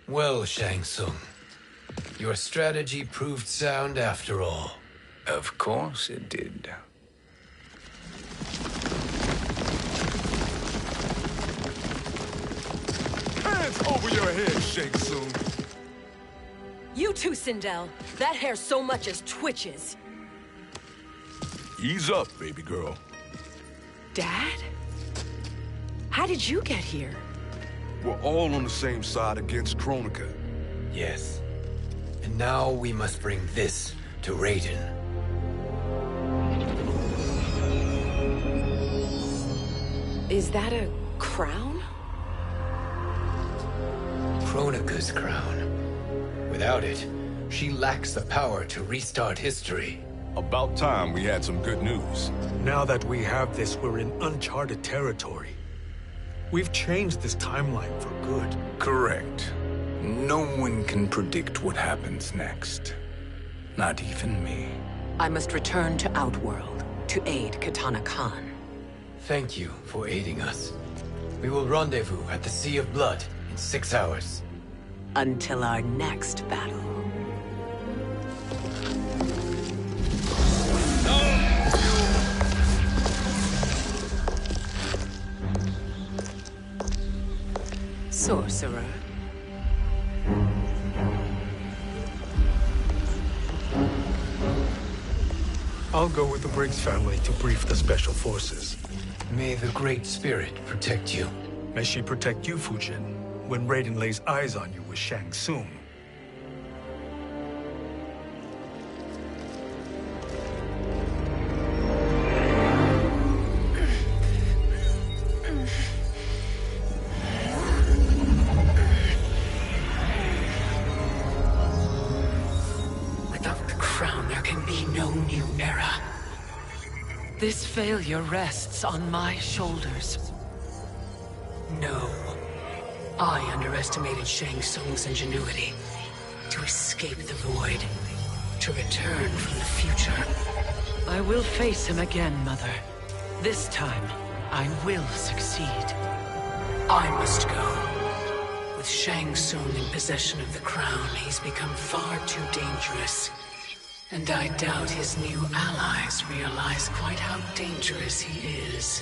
Well, Shang Tsung, your strategy proved sound after all. Of course it did. Hands over your head, Shang Tsung. You too, Sindel. That hair so much as twitches. Ease up, baby girl. Dad? How did you get here? We're all on the same side against Kronika. Yes. And now we must bring this to Raiden. Is that a crown? Kronika's crown. Without it, she lacks the power to restart history. About time we had some good news. Now that we have this, we're in uncharted territory. We've changed this timeline for good. Correct. No one can predict what happens next. Not even me. I must return to Outworld to aid Katana Khan. Thank you for aiding us. We will rendezvous at the Sea of Blood in 6 hours. Until our next battle. Sorcerer. I'll go with the Briggs family to brief the Special Forces. May the Great Spirit protect you. May she protect you, Fujin, when Raiden lays eyes on you with Shang Tsung. This failure rests on my shoulders. No. I underestimated Shang Tsung's ingenuity. To escape the void. To return from the future. I will face him again, Mother. This time, I will succeed. I must go. With Shang Tsung in possession of the crown, he's become far too dangerous. And I doubt his new allies realize quite how dangerous he is.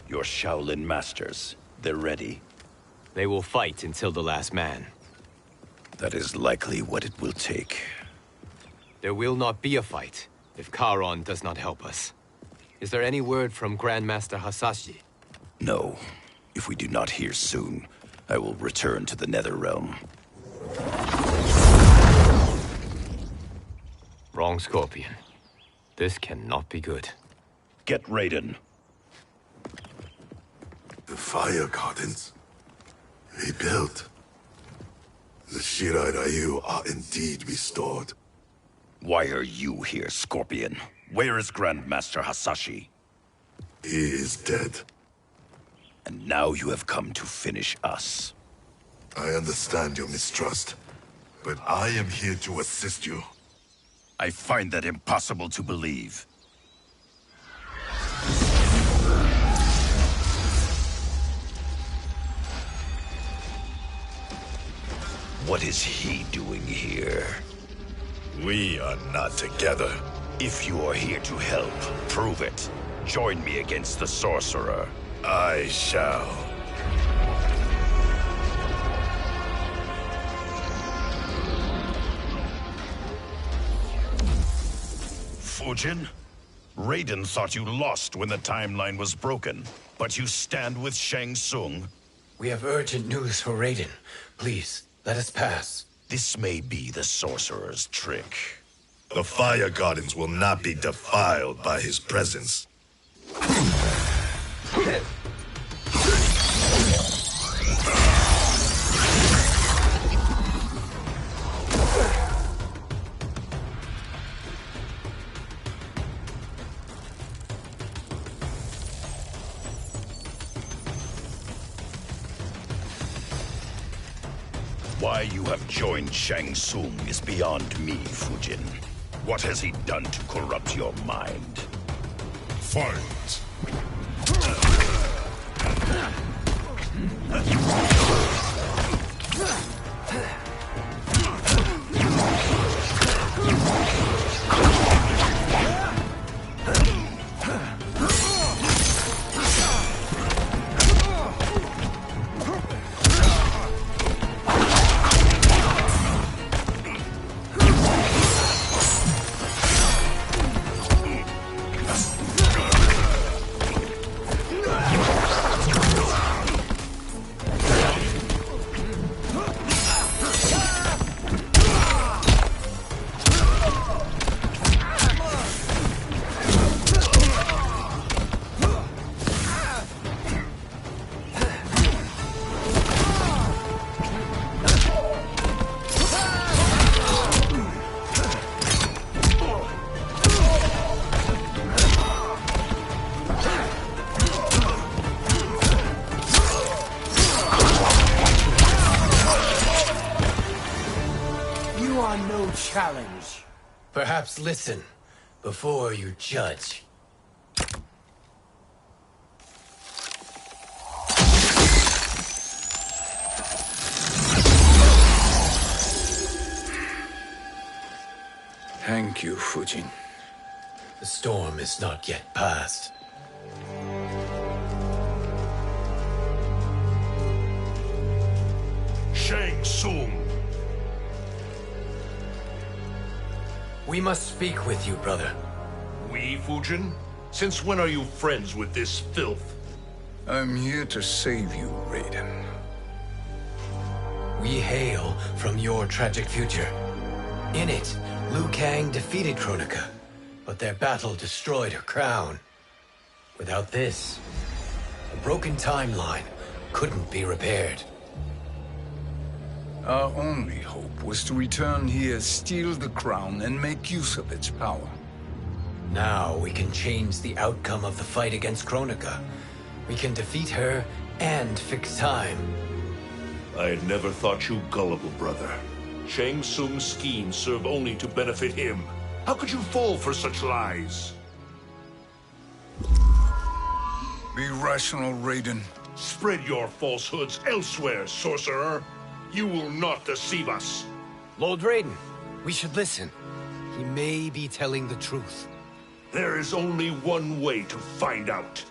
Your Shaolin masters, they're ready. They will fight until the last man. That is likely what it will take. There will not be a fight if Charon does not help us. Is there any word from Grandmaster Hasashi? No. If we do not hear soon, I will return to the Netherrealm. Wrong, Scorpion. This cannot be good. Get Raiden. The fire gardens. Rebuilt. The Shirai Ryu are indeed restored. Why are you here, Scorpion? Where is Grandmaster Hasashi? He is dead. And now you have come to finish us. I understand your mistrust, but I am here to assist you. I find that impossible to believe. What is he doing here? We are not together. If you are here to help, prove it. Join me against the sorcerer. I shall. Fujin? Raiden thought you lost when the timeline was broken, but you stand with Shang Tsung? We have urgent news for Raiden. Please, let us pass. This may be the sorcerer's trick. The Fire Gardens will not be defiled by his presence. Why you have joined Shang Tsung is beyond me, Fujin. What has he done to corrupt your mind? Fight! Challenge. Perhaps listen before you judge. Thank you, Fujin. The storm is not yet past. Shang Tsung! We must speak with you, brother. We, Fujin? Since when are you friends with this filth? I'm here to save you, Raiden. We hail from your tragic future. In it, Liu Kang defeated Kronika, but their battle destroyed her crown. Without this, a broken timeline couldn't be repaired. Our only hope was to return here, steal the crown, and make use of its power. Now we can change the outcome of the fight against Kronika. We can defeat her and fix time. I had never thought you gullible, brother. Shang Tsung's schemes serve only to benefit him. How could you fall for such lies? Be rational, Raiden. Spread your falsehoods elsewhere, sorcerer. You will not deceive us. Lord Raiden, we should listen. He may be telling the truth. There is only one way to find out.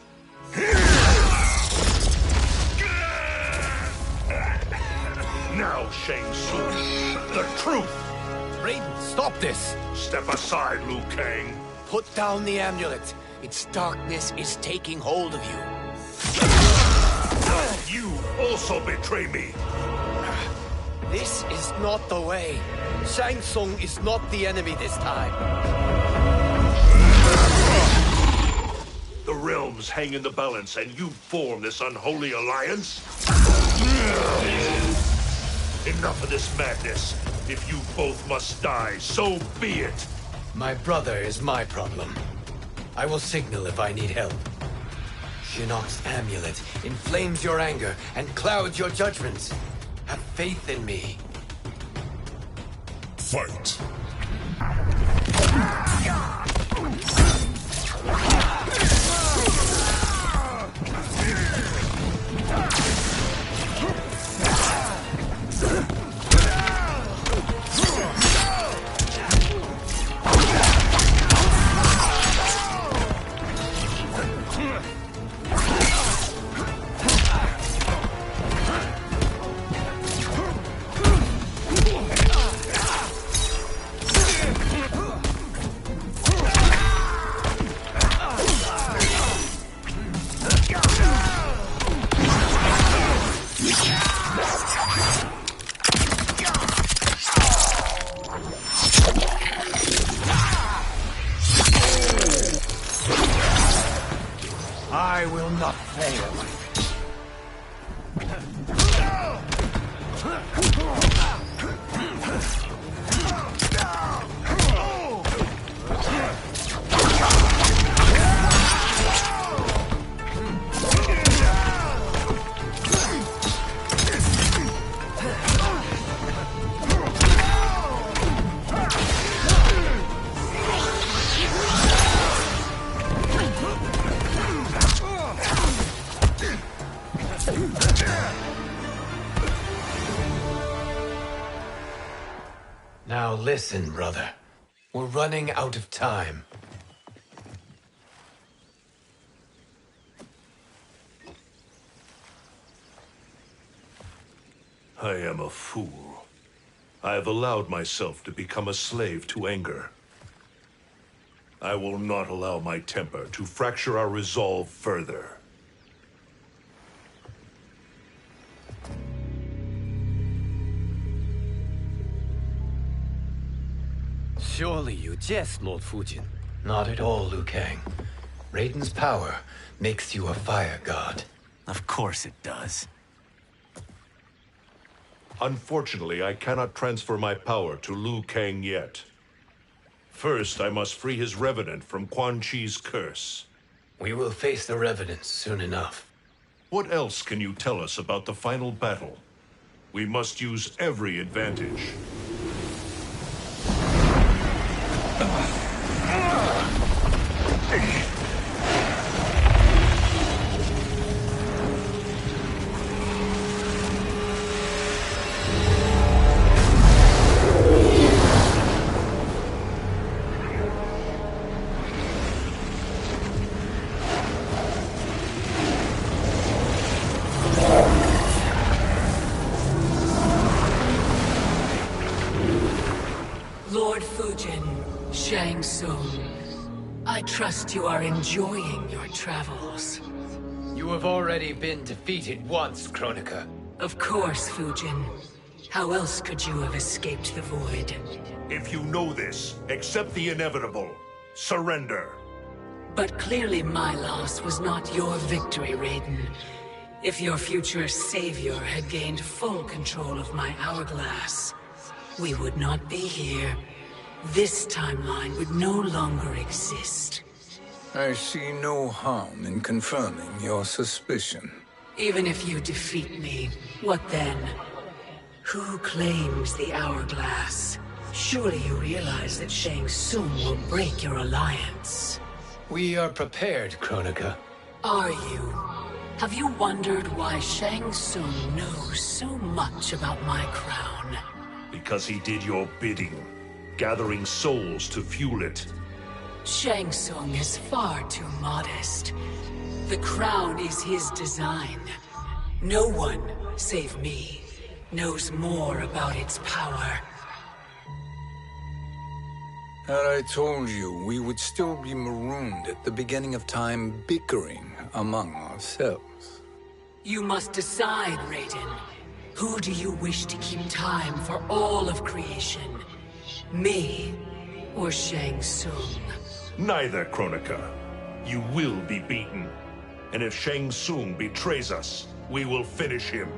Now, Shang Tsung, the truth! Raiden, stop this! Step aside, Liu Kang. Put down the amulet. Its darkness is taking hold of you. You also betray me. This is not the way. Shang Tsung is not the enemy this time. The realms hang in the balance, and you form this unholy alliance? Enough of this madness. If you both must die, so be it. My brother is my problem. I will signal if I need help. Shinnok's amulet inflames your anger and clouds your judgments. Have faith in me. Fight! I will not fail. Now listen, brother. We're running out of time. I am a fool. I have allowed myself to become a slave to anger. I will not allow my temper to fracture our resolve further. Surely you jest, Lord Fujin. Not at all, Liu Kang. Raiden's power makes you a fire god. Of course it does. Unfortunately, I cannot transfer my power to Liu Kang yet. First, I must free his revenant from Quan Chi's curse. We will face the revenants soon enough. What else can you tell us about the final battle? We must use every advantage. Lord Fujin, Shang Tsung, I trust you are enjoying your travels. You have already been defeated once, Kronika. Of course, Fujin. How else could you have escaped the void? If you know this, accept the inevitable. Surrender. But clearly my loss was not your victory, Raiden. If your future savior had gained full control of my hourglass, we would not be here. This timeline would no longer exist. I see no harm in confirming your suspicion. Even if you defeat me, what then? Who claims the hourglass? Surely you realize that Shang Tsung will break your alliance. We are prepared, Kronika. Are you? Have you wondered why Shang Tsung knows so much about my crown? Because he did your bidding, gathering souls to fuel it. Shang Tsung is far too modest. The crown is his design. No one, save me, knows more about its power. Had I told you, we would still be marooned at the beginning of time, bickering among ourselves. You must decide, Raiden. Who do you wish to keep time for all of creation? Me or Shang Tsung? Neither, Kronika. You will be beaten. And if Shang Tsung betrays us, we will finish him.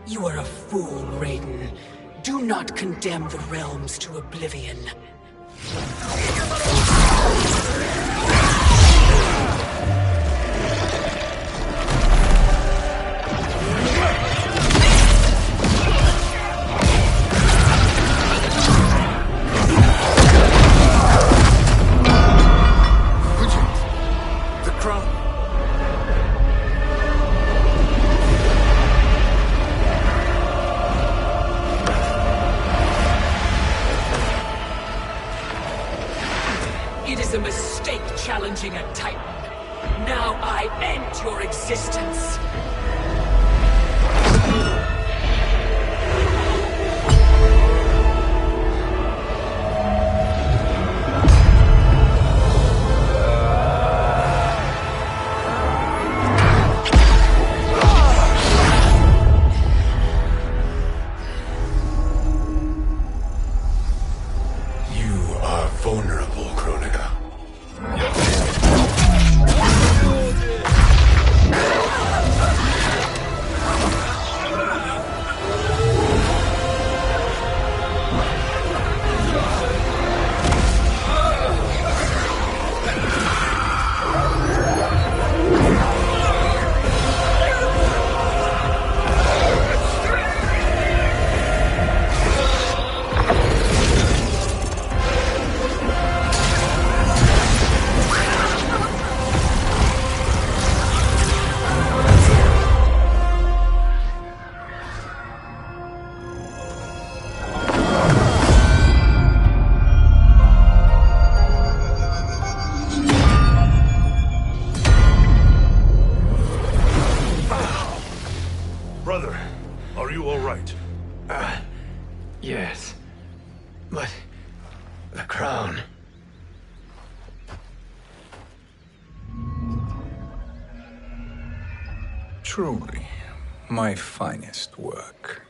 You are a fool, Raiden. Do not condemn the realms to oblivion. It is a mistake challenging a Titan. Now I end your existence. You are vulnerable, Kronika. Truly, my finest work.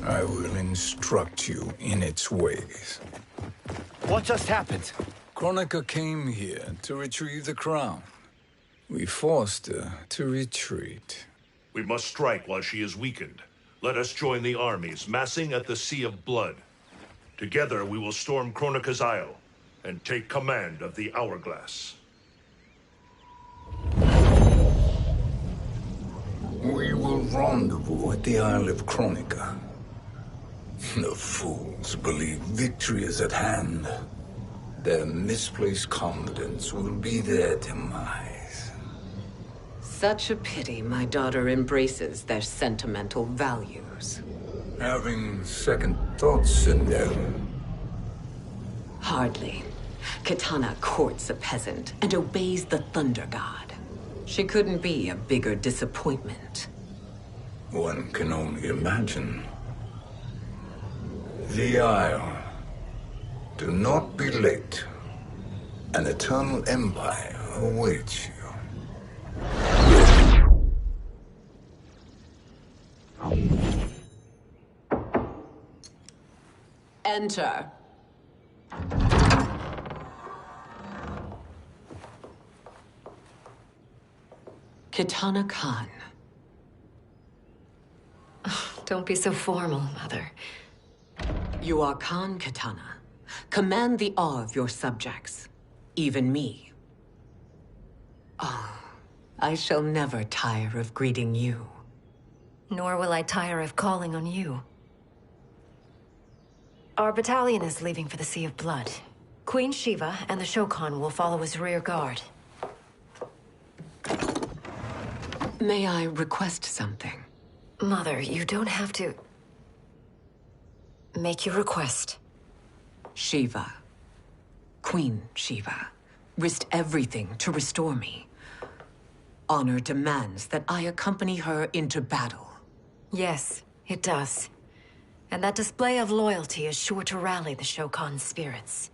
I will instruct you in its ways. What just happened? Kronika came here to retrieve the crown. We forced her to retreat. We must strike while she is weakened. Let us join the armies, massing at the Sea of Blood. Together we will storm Kronika's Isle, and take command of the Hourglass. We will rendezvous at the Isle of Kronika. The fools believe victory is at hand. Their misplaced confidence will be their demise. Such a pity my daughter embraces their sentimental values. Having second thoughts, Sindel. Hardly. Kitana courts a peasant and obeys the Thunder God. She couldn't be a bigger disappointment. One can only imagine. The Isle. Do not be late. An eternal empire awaits you. Enter. Kitana Khan. Don't be so formal, Mother. You are Khan Kitana. Command the awe of your subjects. Even me. Oh, I shall never tire of greeting you. Nor will I tire of calling on you. Our battalion is leaving for the Sea of Blood. Queen Shiva and the Shokan will follow as rear guard. May I request something? Mother, you don't have to... Make your request. Shiva. Queen Shiva. Risked everything to restore me. Honor demands that I accompany her into battle. Yes, it does. And that display of loyalty is sure to rally the Shokan's spirits.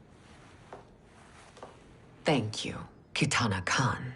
Thank you, Kitana Khan.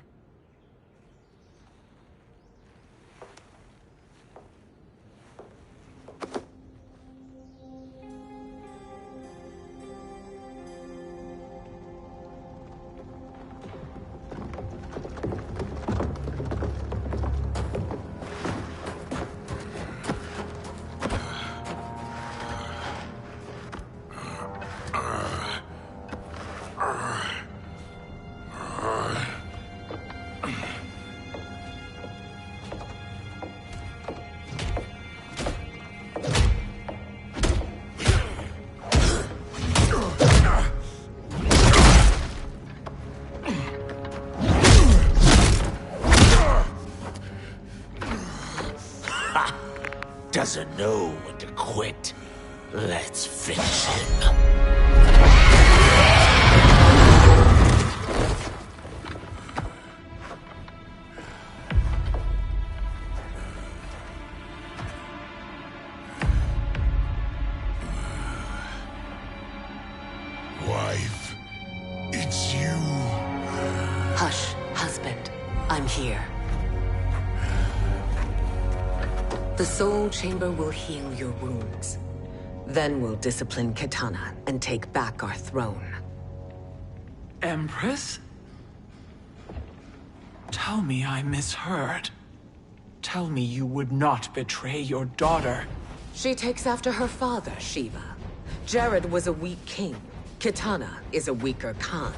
Doesn't know when to quit. Let's finish him. Wife, it's you. Hush, husband. I'm here. The Soul Chamber will heal your wounds. Then we'll discipline Kitana and take back our throne. Empress? Tell me I misheard. Tell me you would not betray your daughter. She takes after her father, Shiva. Jared was a weak king. Kitana is a weaker Khan.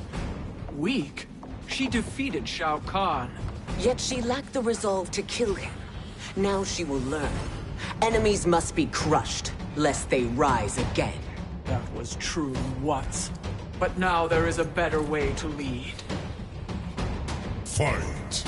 Weak? She defeated Shao Kahn. Yet she lacked the resolve to kill him. Now she will learn. Enemies must be crushed, lest they rise again. That was true once. But now there is a better way to lead. Fight.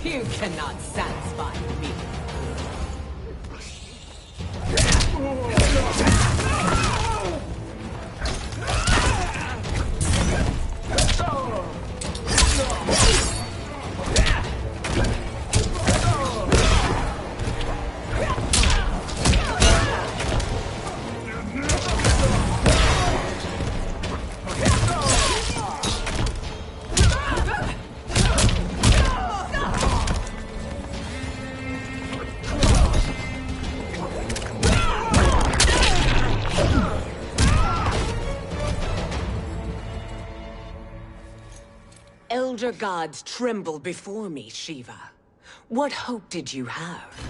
You cannot satisfy me. Elder gods tremble before me, Shiva. What hope did you have?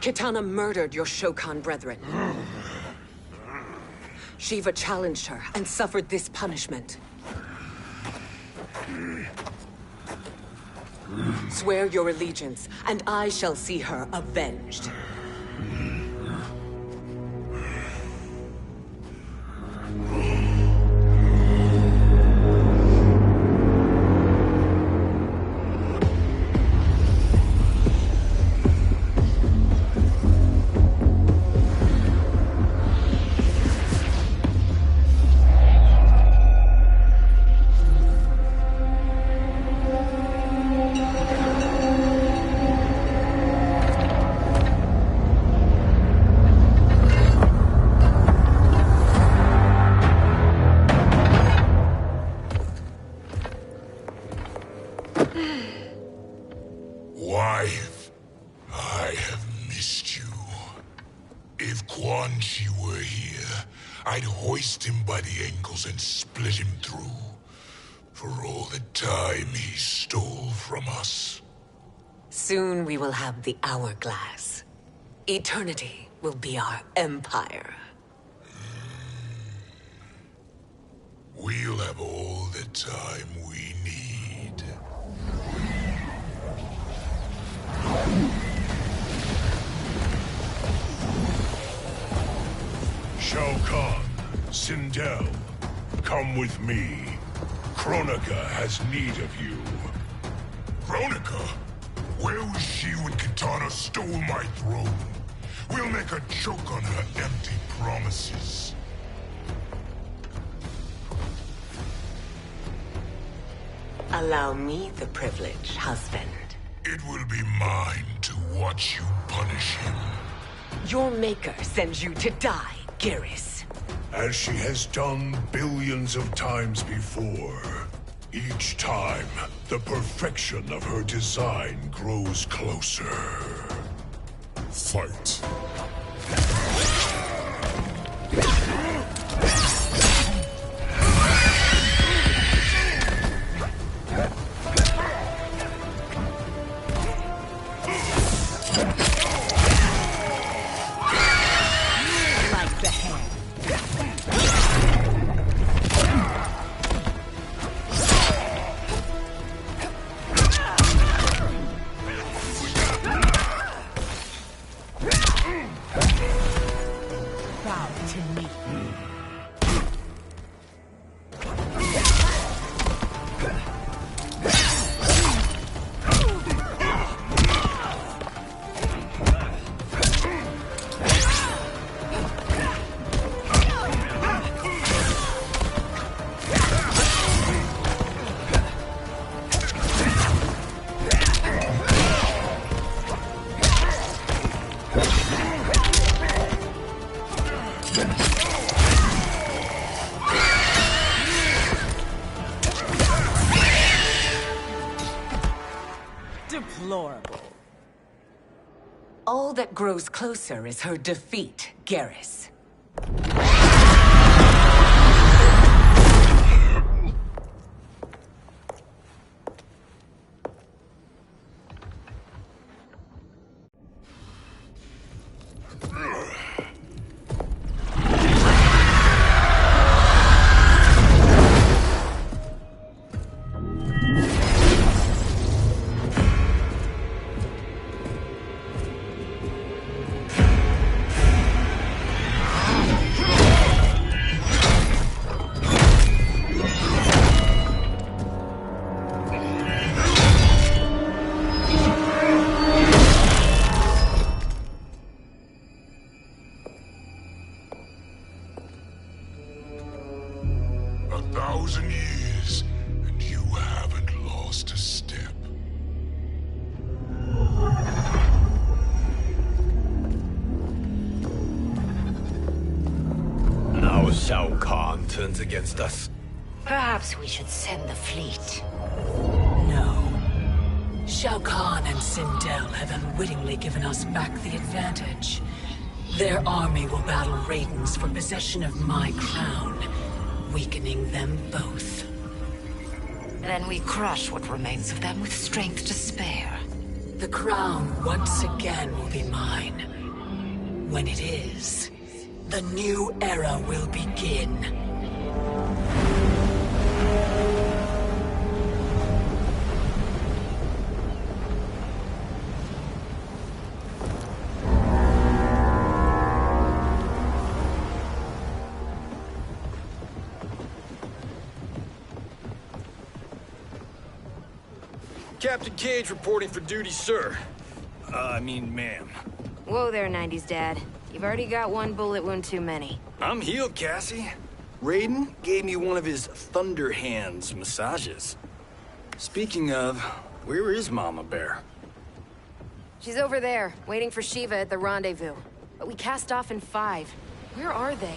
Kitana murdered your Shokan brethren. Shiva challenged her and suffered this punishment. Swear your allegiance, and I shall see her avenged. Wife, I have missed you. If Quan Chi were here, I'd hoist him by the ankles and split him through. For all the time he stole from us. Soon we will have the hourglass. Eternity will be our empire. We'll have all the time we need. Shao Kahn, Sindel, come with me. Kronika has need of you. Kronika? Where was she when Kitana stole my throne? We'll make a joke on her empty promises. Allow me the privilege, husband. It will be mine to watch you punish him. Your maker sends you to die, Geras. As she has done billions of times before. Each time, the perfection of her design grows closer. Fight. Deplorable. All that grows closer is her defeat, Geras. just a step. Now Shao Kahn turns against us. Perhaps we should send the fleet. No. Shao Kahn and Sindel have unwittingly given us back the advantage. Their army will battle Raidens for possession of my crown, weakening them both. Then we crush what remains of them with strength to spare. The crown once again will be mine. When it is, the new era will begin. Captain Cage reporting for duty, sir. Ma'am. Whoa there, 90s dad. You've already got one bullet wound too many. I'm healed, Cassie. Raiden gave me one of his Thunder Hands massages. Speaking of, where is Mama Bear? She's over there, waiting for Shiva at the rendezvous. But we cast off in 5. Where are they?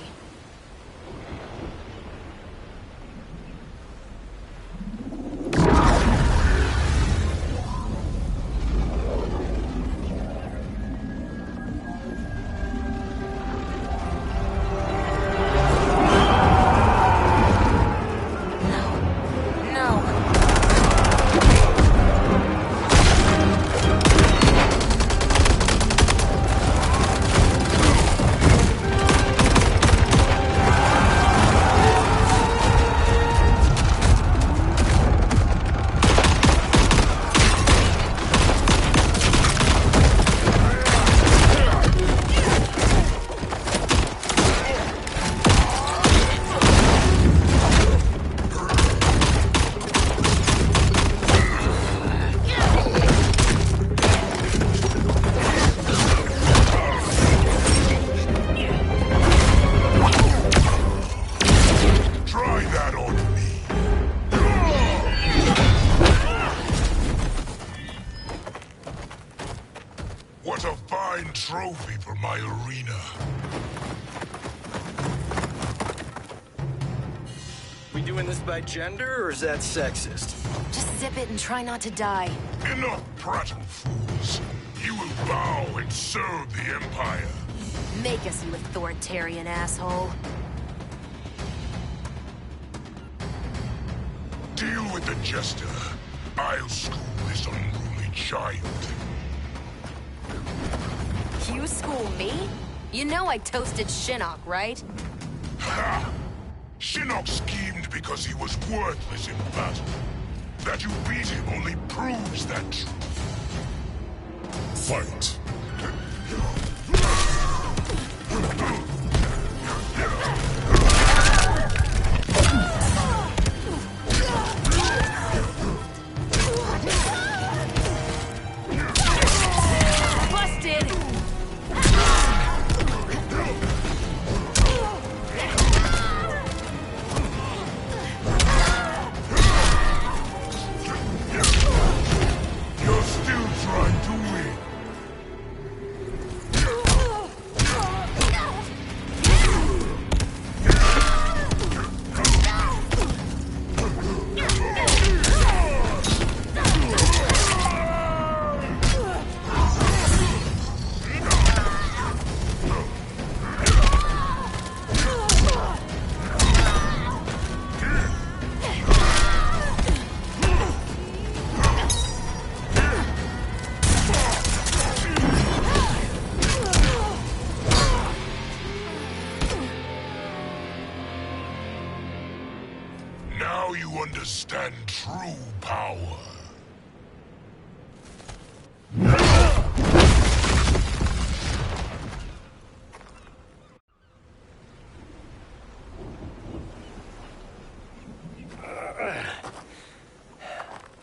What a fine trophy for my arena. We doing this by gender, or is that sexist? Just zip it and try not to die. Enough prattle, fools. You will bow and serve the Empire. Make us, you authoritarian asshole. Deal with the jester. I'll school this unruly child. You school me? You know I toasted Shinnok, right? Ha! Shinnok schemed because he was worthless in battle. That you beat him only proves that truth. Fight. Now you understand true power.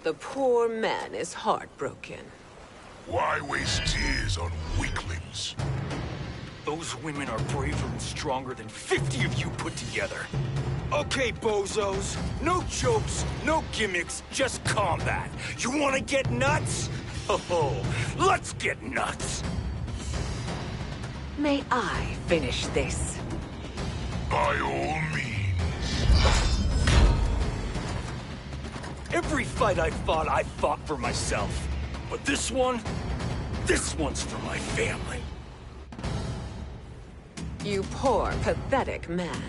The poor man is heartbroken. Why waste tears on weaklings? Those women are braver and stronger than 50 of you put together. Okay, bozos. No jokes, no gimmicks, just combat. You wanna get nuts? Oh, let's get nuts! May I finish this? By all means. Every fight I fought for myself. But this one's for my family. You poor, pathetic man.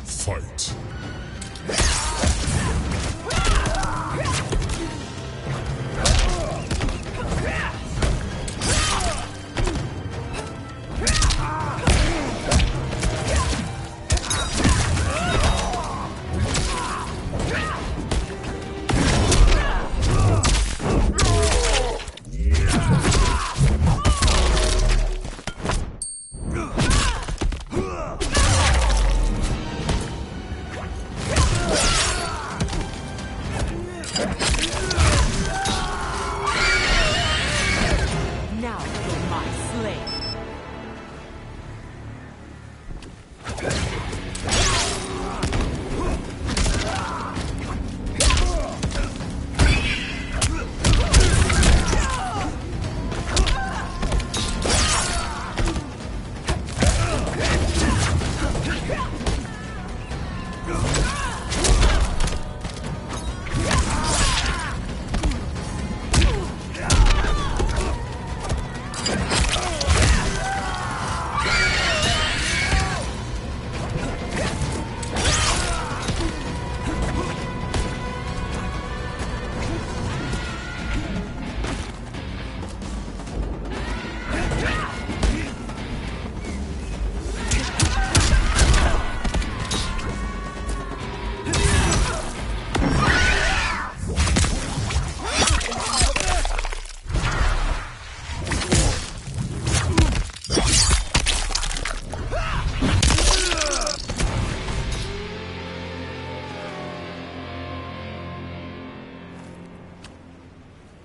Fight.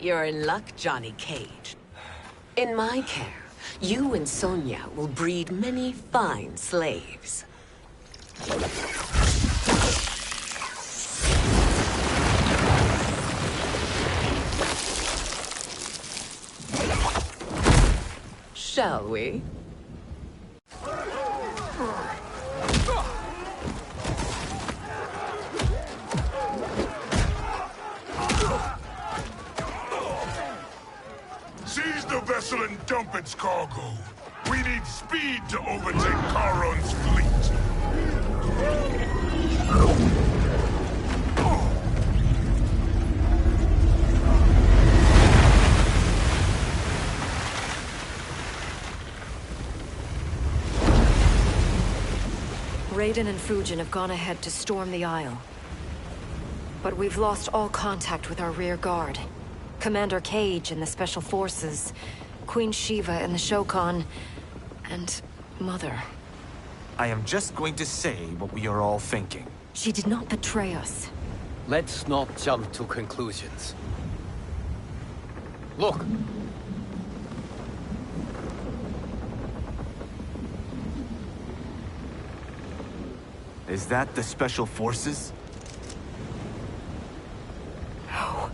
You're in luck, Johnny Cage. In my care, you and Sonia will breed many fine slaves. Shall we? Seize the vessel and dump its cargo. We need speed to overtake Charon's fleet. Raiden and Fujin have gone ahead to storm the Isle. But we've lost all contact with our rear guard. Commander Cage and the Special Forces, Queen Shiva and the Shokan, and Mother. I am just going to say what we are all thinking. She did not betray us. Let's not jump to conclusions. Look! Is that the Special Forces? No.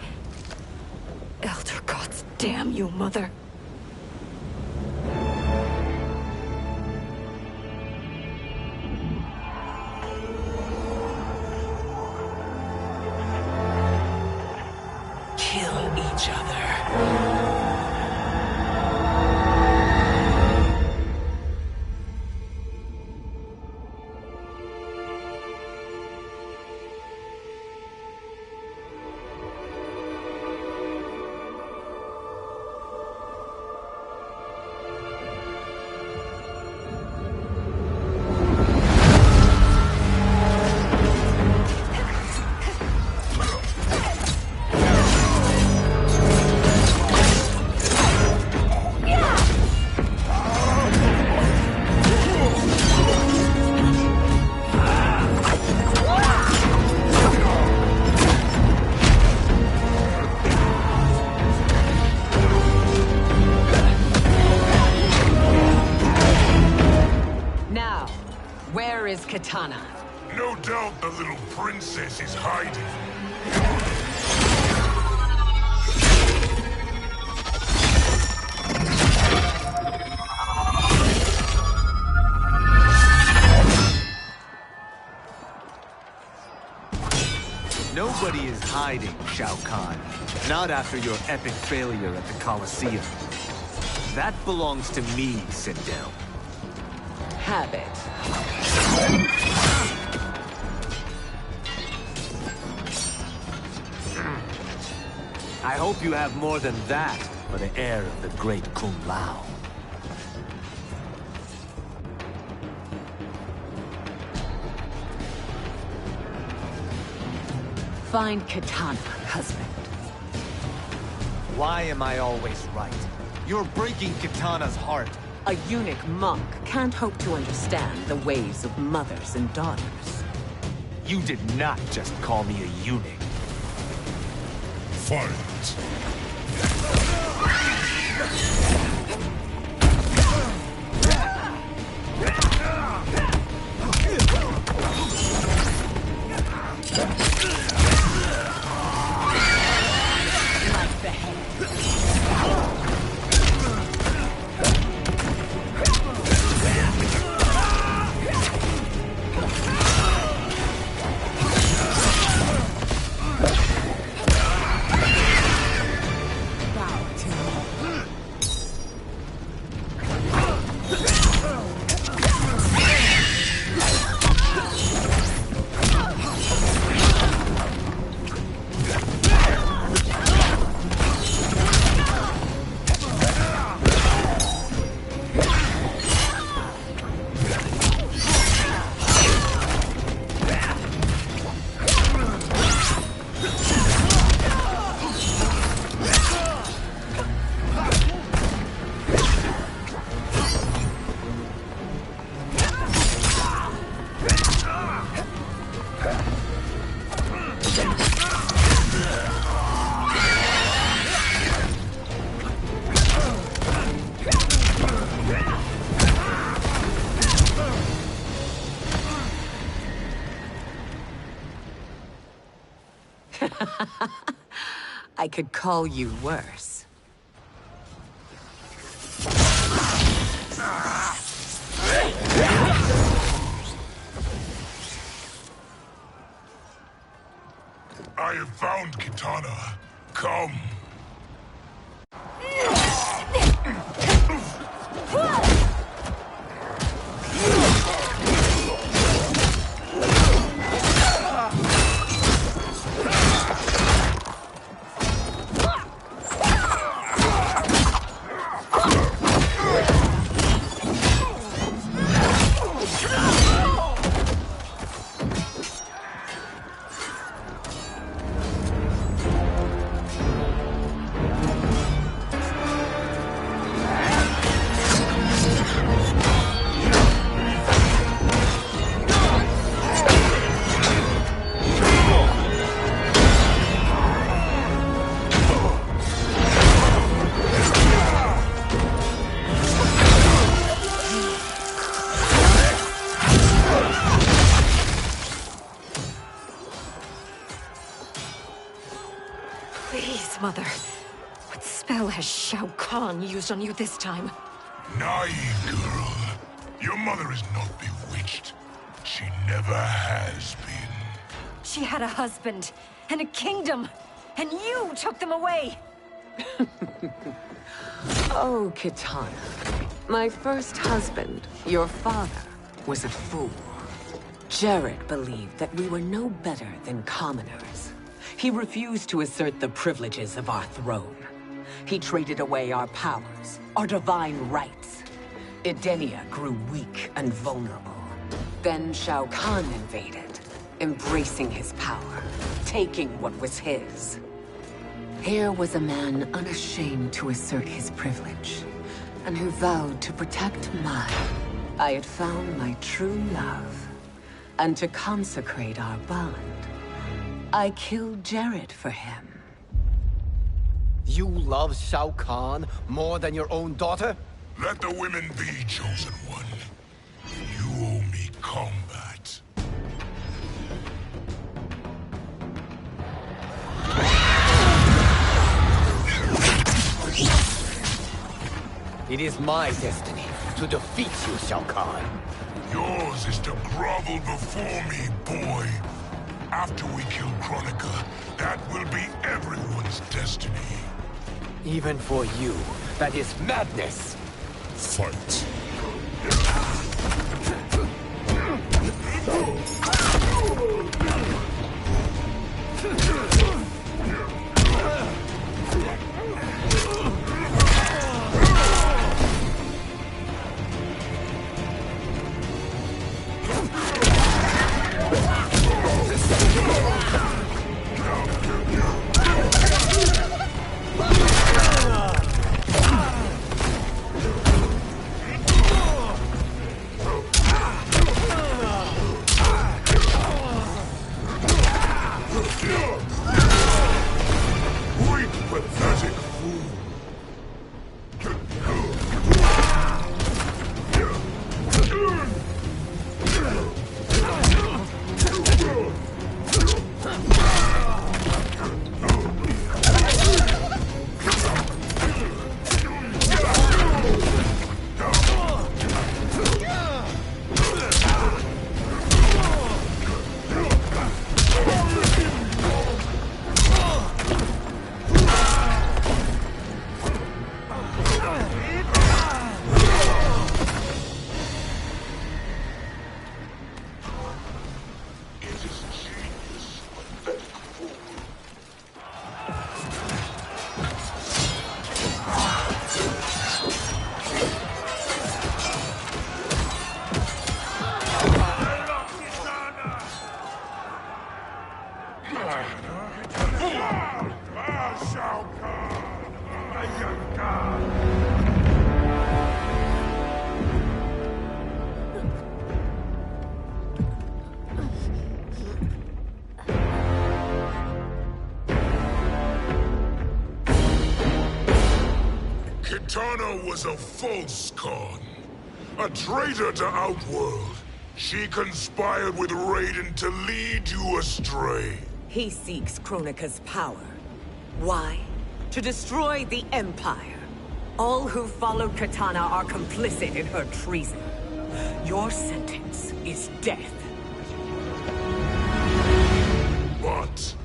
Elder gods, damn you, Mother. Kill each other. Where is Katana? No princess is hiding. Nobody is hiding, Shao Kahn. Not after your epic failure at the Colosseum. That belongs to me, Sindel. Have it. I hope you have more than that for the heir of the great Kung Lao. Find Kitana, husband. Why am I always right? You're breaking Kitana's heart. A eunuch monk can't hope to understand the ways of mothers and daughters. You did not just call me a eunuch. Fight. I could call you worse. I have found Kitana. Come. Please, Mother. What spell has Shao Kahn used on you this time? Naive girl. Your mother is not bewitched. She never has been. She had a husband and a kingdom, and you took them away! Oh, Kitana. My first husband, your father, was a fool. Jared believed that we were no better than commoners. He refused to assert the privileges of our throne. He traded away our powers, our divine rights. Edenia grew weak and vulnerable. Then Shao Kahn invaded, embracing his power, taking what was his. Here was a man unashamed to assert his privilege, and who vowed to protect mine. I had found my true love, and to consecrate our bond, I killed Jared for him. You love Shao Kahn more than your own daughter? Let the women be, chosen one. You owe me combat. It is my destiny to defeat you, Shao Kahn. Yours is to grovel before me, boy. After we kill Kronika, that will be everyone's destiny. Even for you, that is madness. Fight. Kitana was a false Khan, a traitor to Outworld. She conspired with Raiden to lead you astray. He seeks Kronika's power. Why? To destroy the Empire. All who followed Kitana are complicit in her treason. Your sentence is death. But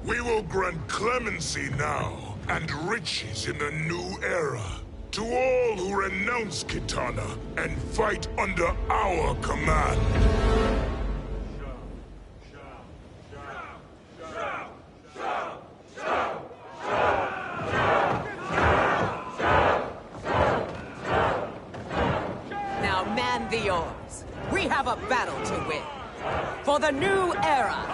we will grant clemency now and riches in the new era to all who renounce Kitana and fight under our command. Now man the oars. We have a battle to win. For the new era.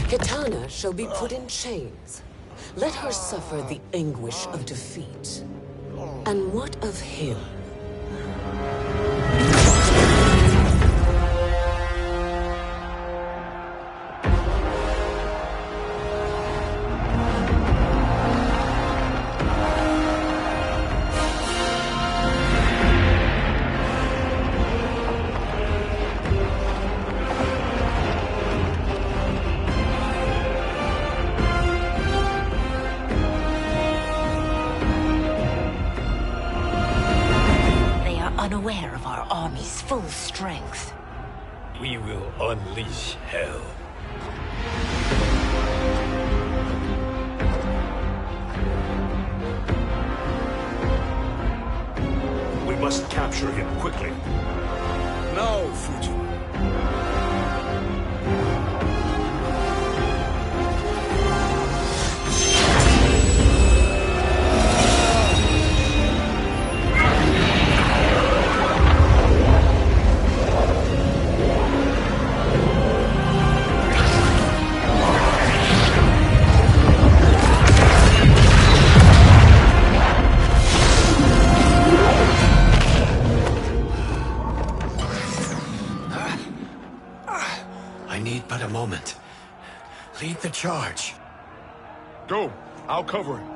Kitana shall be put in chains. Let her suffer the anguish of defeat. And what of him? Unaware of our army's full strength. We will unleash hell. We must capture him quickly. No, Fujin. moment. Lead the charge. Go. I'll cover him.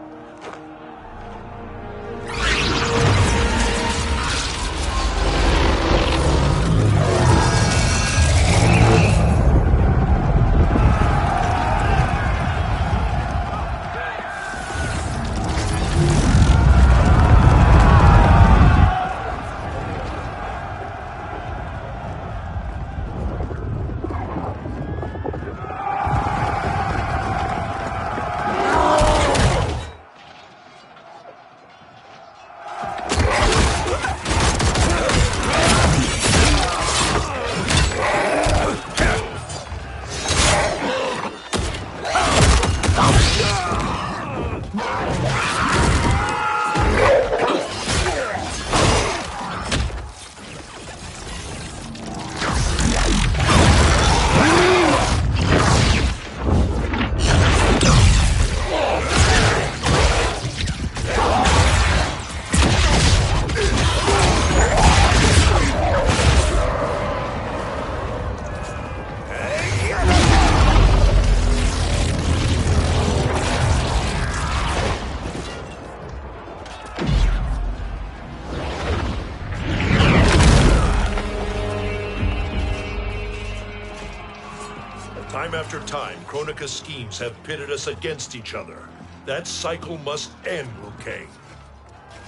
Time after time, Kronika's schemes have pitted us against each other. That cycle must end, Liu Kang.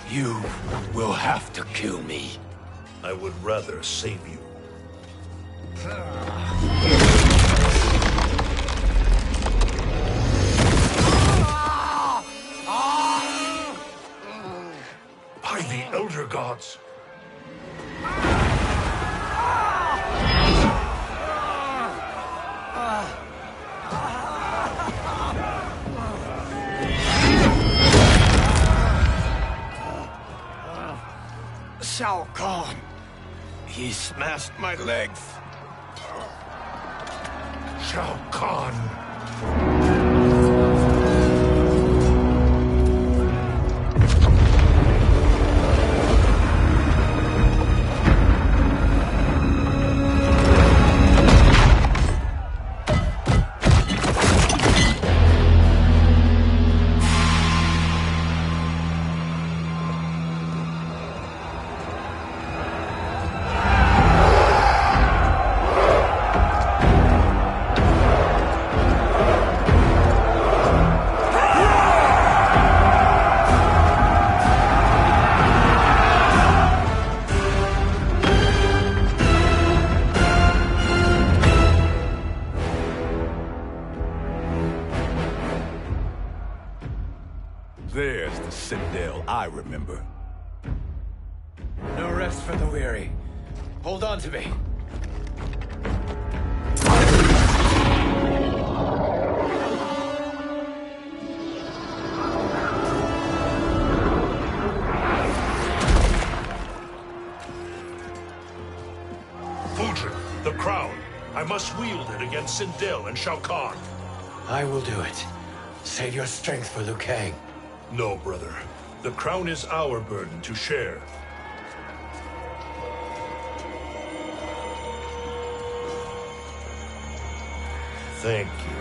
You will have to kill me. I would rather save you. By the Elder Gods! Shao Kahn. He smashed my legs. Shao Kahn. There's the Citadel I remember. No rest for the weary. Hold on to me. Fujin, the crown. I must wield it against Sindel and Shao Kahn. I will do it. Save your strength for Liu Kang. No, brother. The crown is our burden to share. Thank you.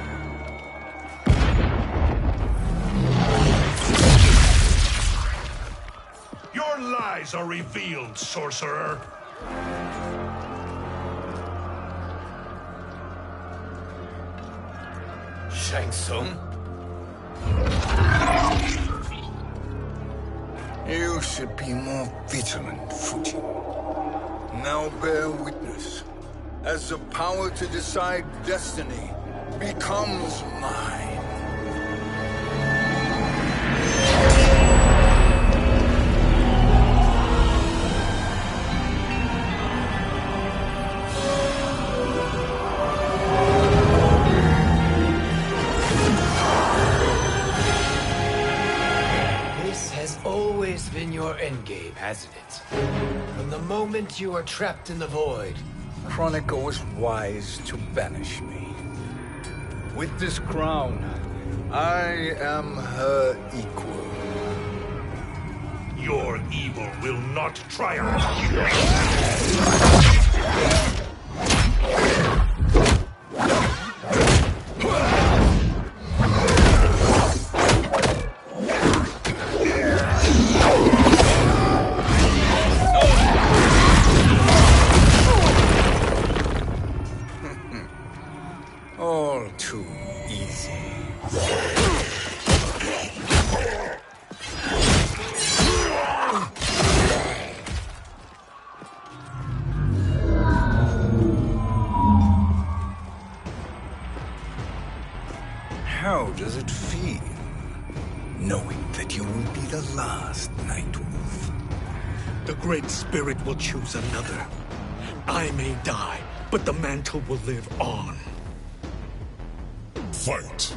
Your lies are revealed, sorcerer. Shang Tsung? You should be more vigilant, Fujin. Now bear witness, as the power to decide destiny becomes mine. Been your endgame, hasn't it? From the moment you were trapped in the void. Kronika was wise to banish me. With this crown, I am her equal. Your evil will not triumph. how does it feel, knowing that you will be the last Nightwolf? The Great Spirit will choose another. I may die, but the mantle will live on. Fight!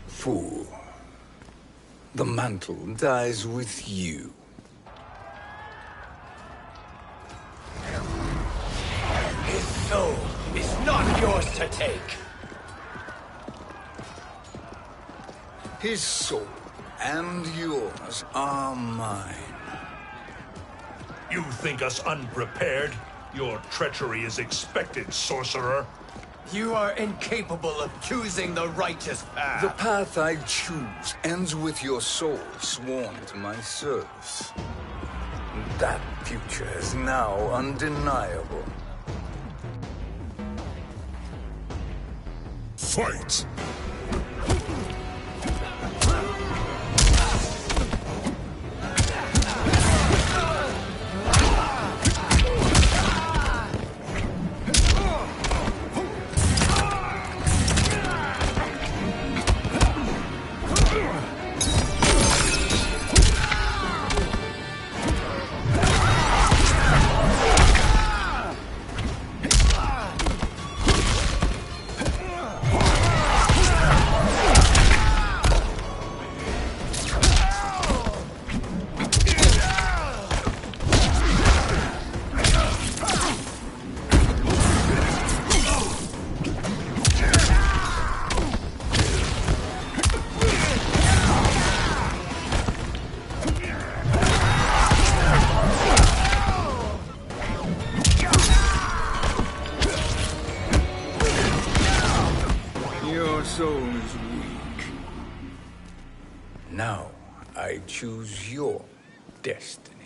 Fool. The mantle dies with you. His soul is not yours to take. His soul and yours are mine. You think us unprepared? Your treachery is expected, sorcerer. You are incapable of choosing the righteous path. The path I choose ends with your soul sworn to my service. That future is now undeniable. Fight! Your soul is weak. Now I choose your destiny.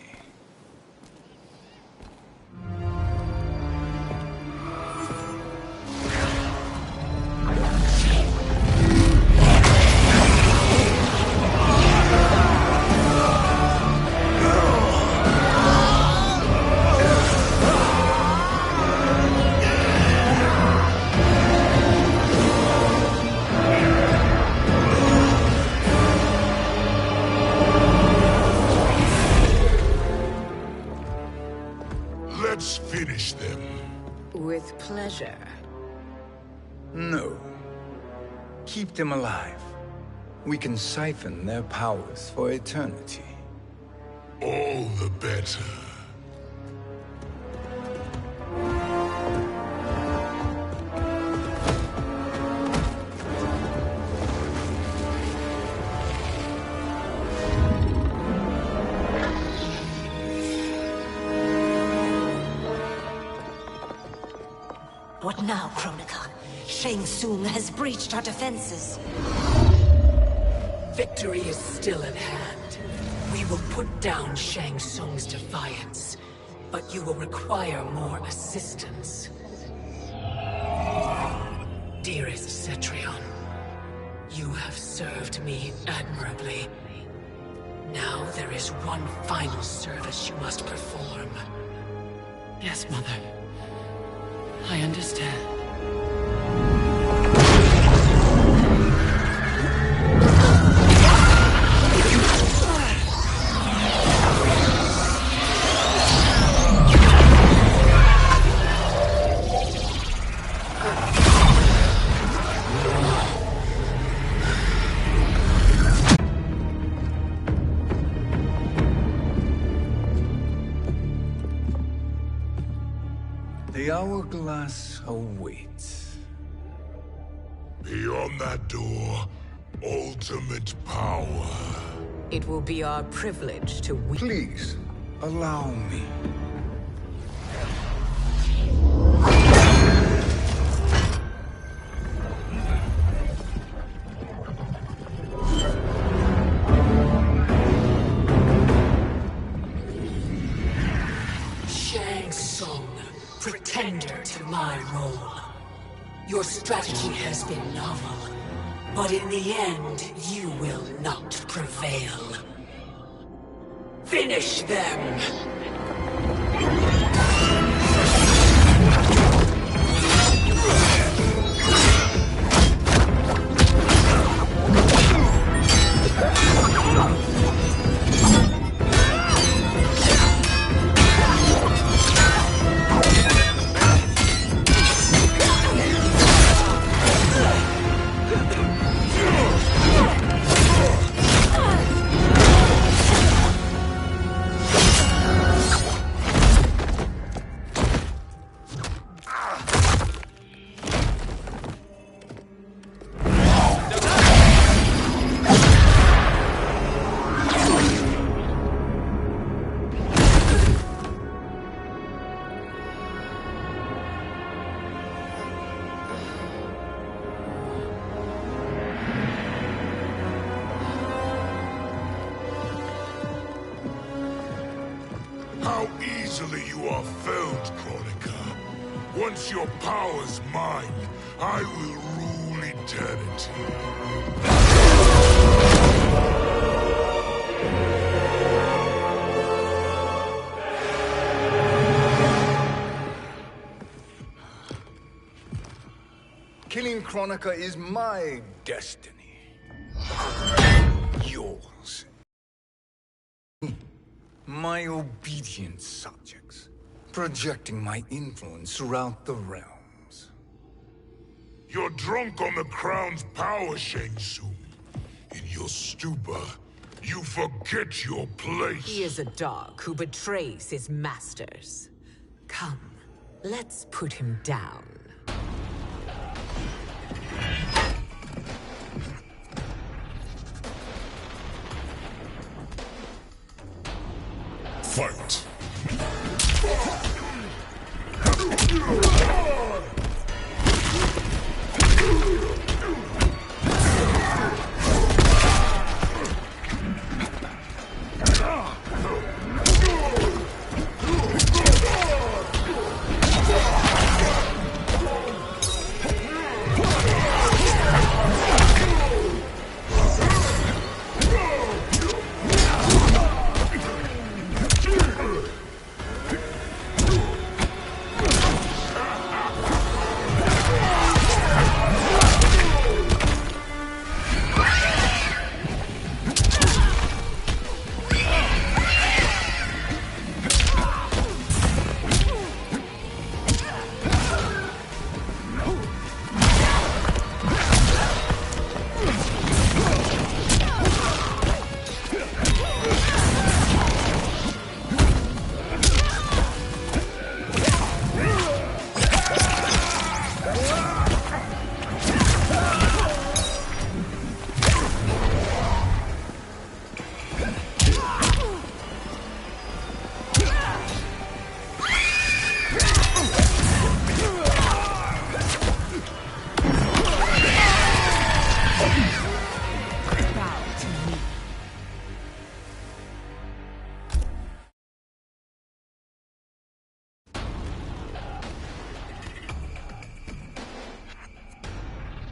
Let's finish them. With pleasure. No. Keep them alive. We can siphon their powers for eternity. All the better. What now, Kronika? Shang Tsung has breached our defenses. Victory is still at hand. We will put down Shang Tsung's defiance, but you will require more assistance. Dearest Cetrion, You have served me admirably. Now there is one final service you must perform. Yes, Mother. I understand. The hourglass awaits. Beyond that door, ultimate power. It will be our privilege to... Please, allow me. Shang Tsung, pretender to my role. Your strategy has been novel, but in the end, you will not prevail. Finish them! How easily you are felled, Kronika. Once your power's mine, I will rule eternity. Killing Kronika is my destiny. Yours. My obedient subjects, projecting my influence throughout the realms. You're drunk on the crown's power, Shang Tsung. In your stupor, you forget your place. He is a dog who betrays his masters. Come, let's put him down. Fight!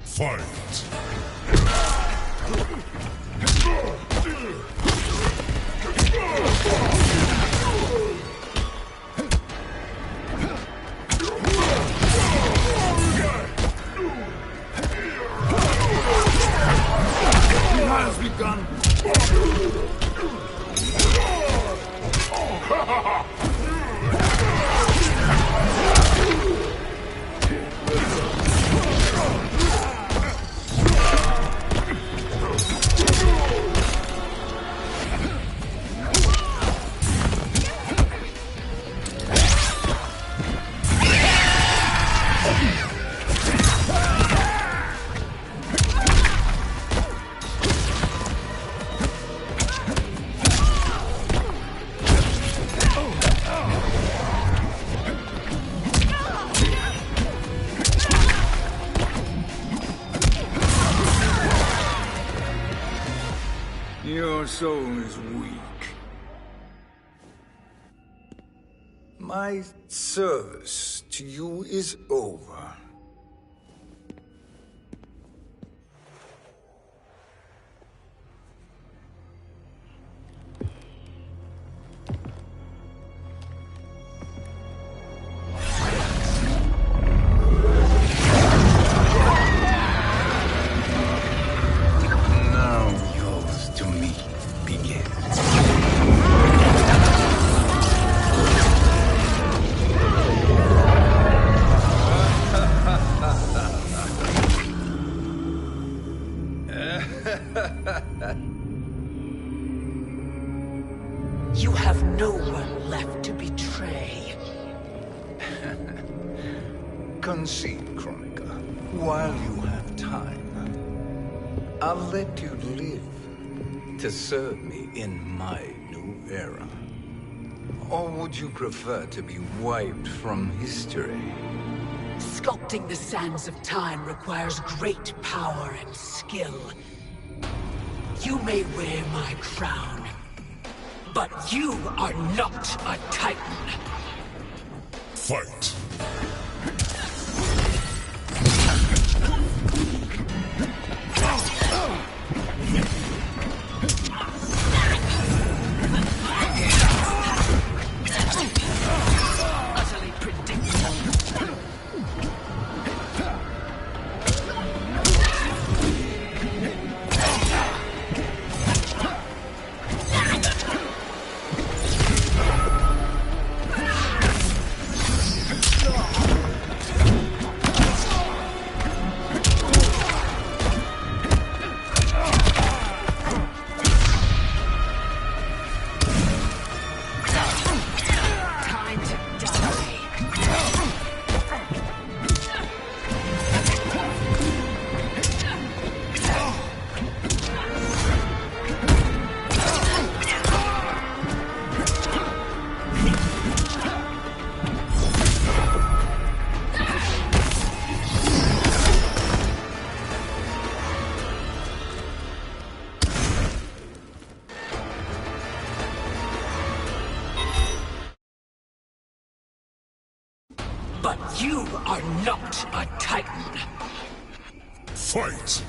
Fight! Has begun. Your soul is weak. My service to you is over. You have no one left to betray. Concede, Chronica, while you have time. I'll let you live to serve me in my new era. Or would you prefer to be wiped from history? Sculpting the sands of time requires great power and skill. You may wear my crown, but you are not a Titan. Fight. Utterly predictable. But you are not a Titan. Fight!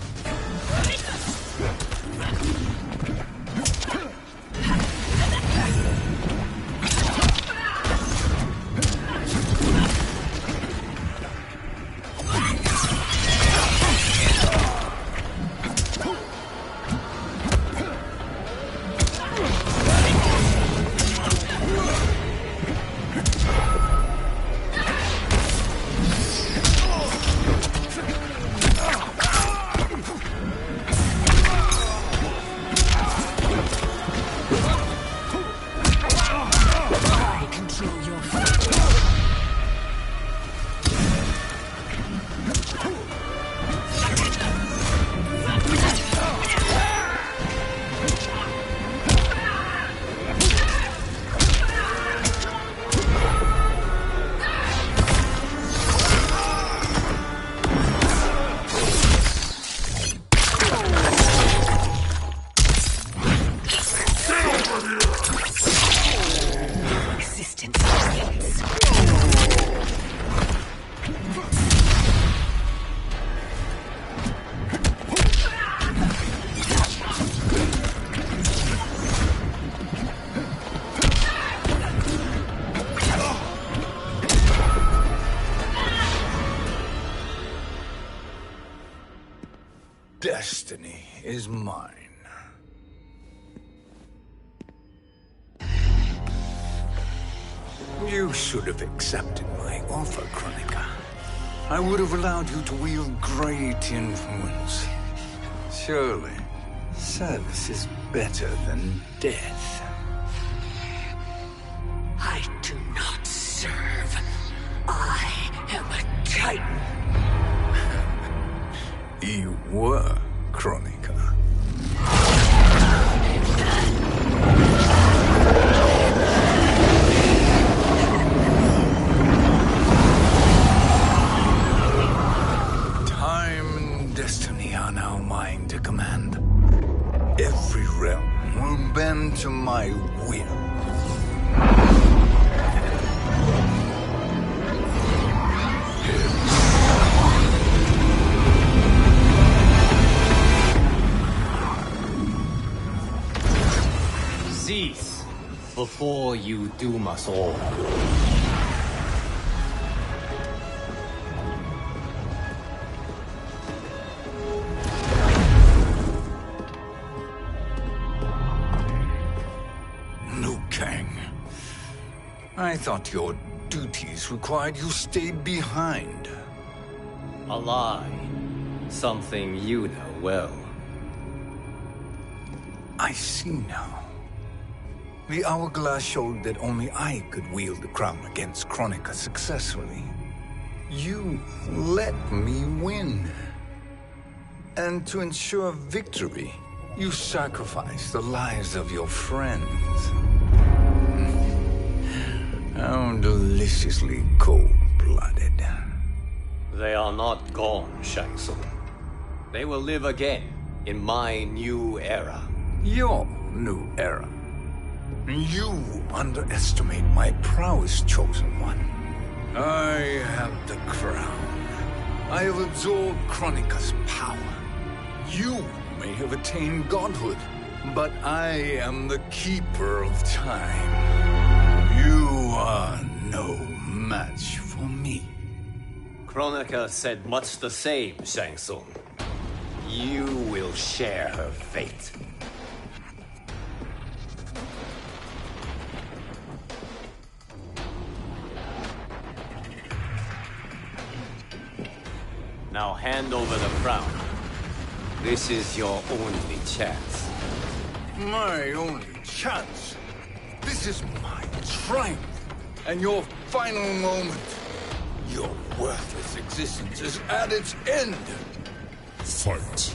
destiny is mine. You should have accepted my offer, Kronika. I would have allowed you to wield great influence. Surely, service is better than death. I do not serve. I am a Titan. You were, Kronika. Time and destiny are now mine to command. Every realm will bend to my will. Cease before you doom us all. Liu Kang. I thought your duties required you stayed behind. A lie. Something you know well. I see now. The hourglass showed that only I could wield the crown against Kronika successfully. You let me win. And to ensure victory, you sacrificed the lives of your friends. How deliciously cold-blooded. They are not gone, Shang Tsung. They will live again in my new era. Your new era. You underestimate my prowess, Chosen One. I have the crown. I have absorbed Kronika's power. You may have attained godhood, but I am the keeper of time. You are no match for me. Kronika said much the same, Shang Tsung. You will share her fate. Now hand over the crown. This is your only chance. My only chance? This is my triumph, and your final moment. Your worthless existence is at its end. Fight.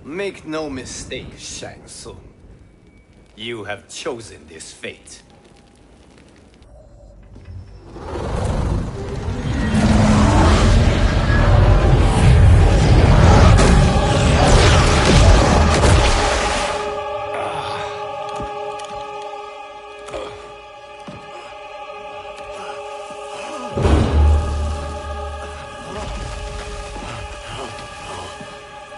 Make no mistake, Shang Tsung. You have chosen this fate.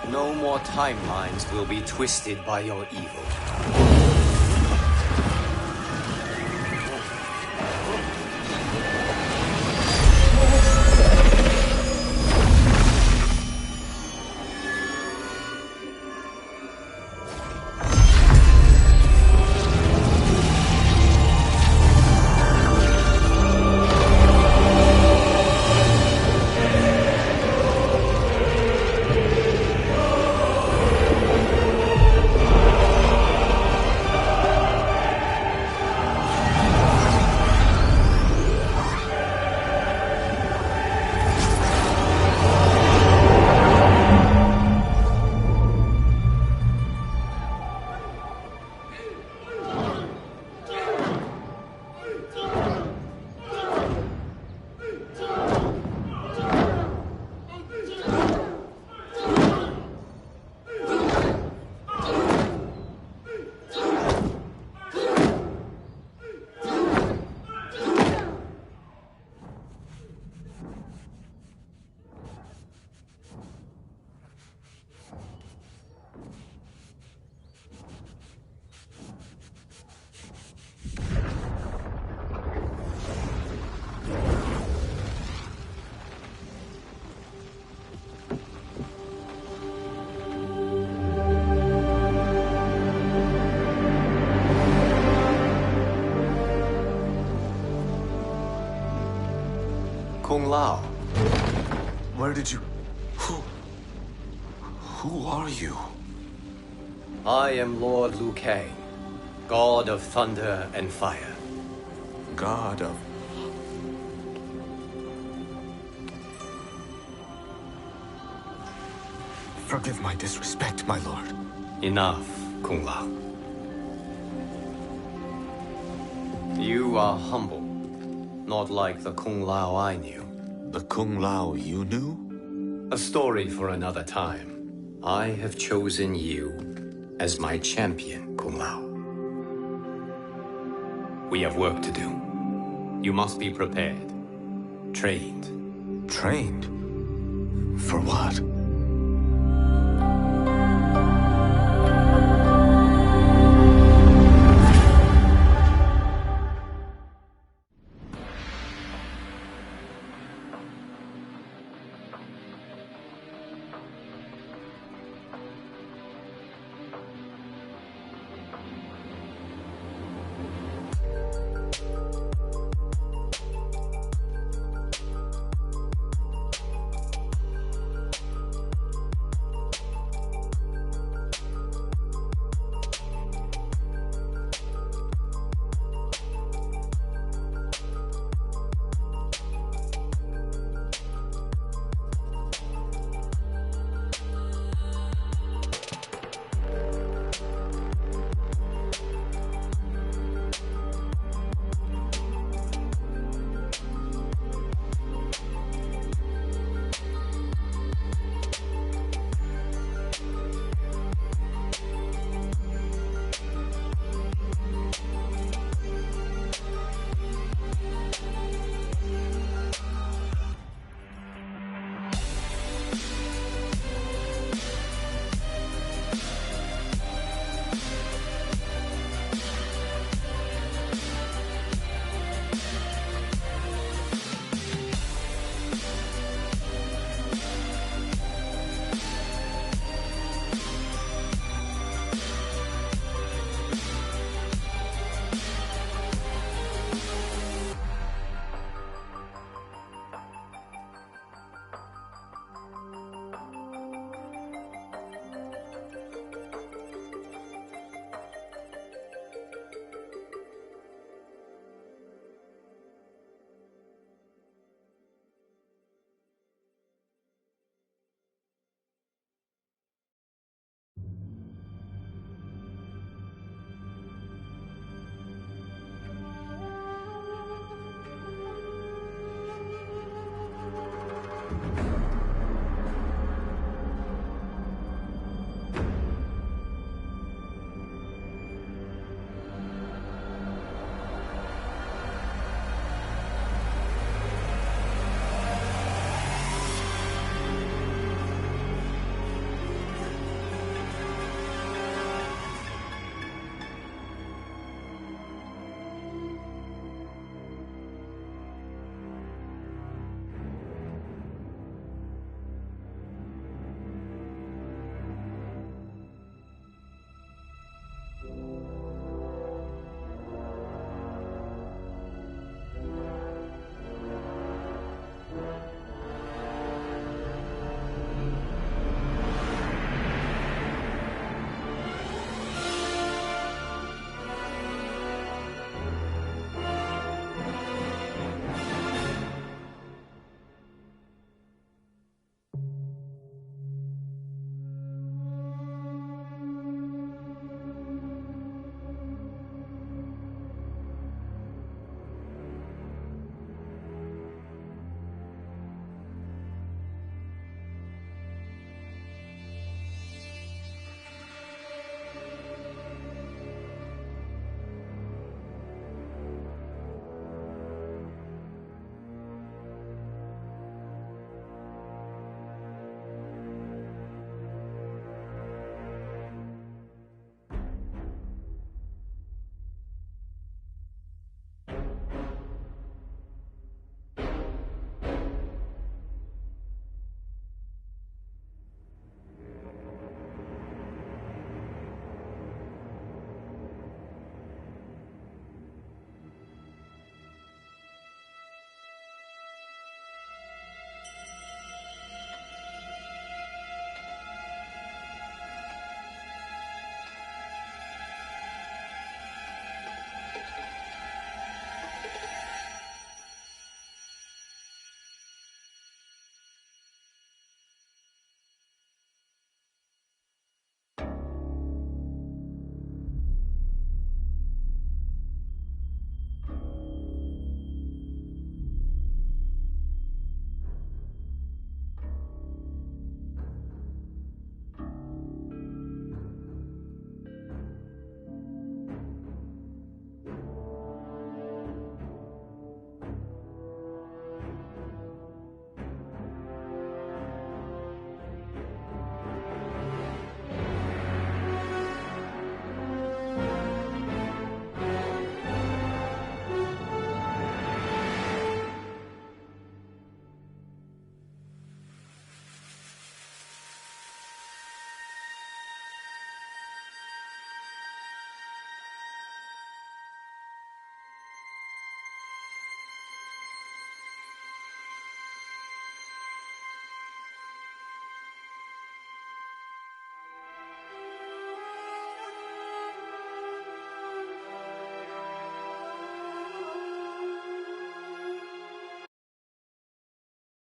No more timelines will be twisted by your evil. Kung Lao. Where did you... Who are you? I am Lord Liu Kang, God of Thunder and Fire. God of... Forgive my disrespect, my lord. Enough, Kung Lao. You are humble, not like the Kung Lao I knew. The Kung Lao you knew? A story for another time. I have chosen you as my champion, Kung Lao. We have work to do. You must be prepared. Trained. Trained? For what?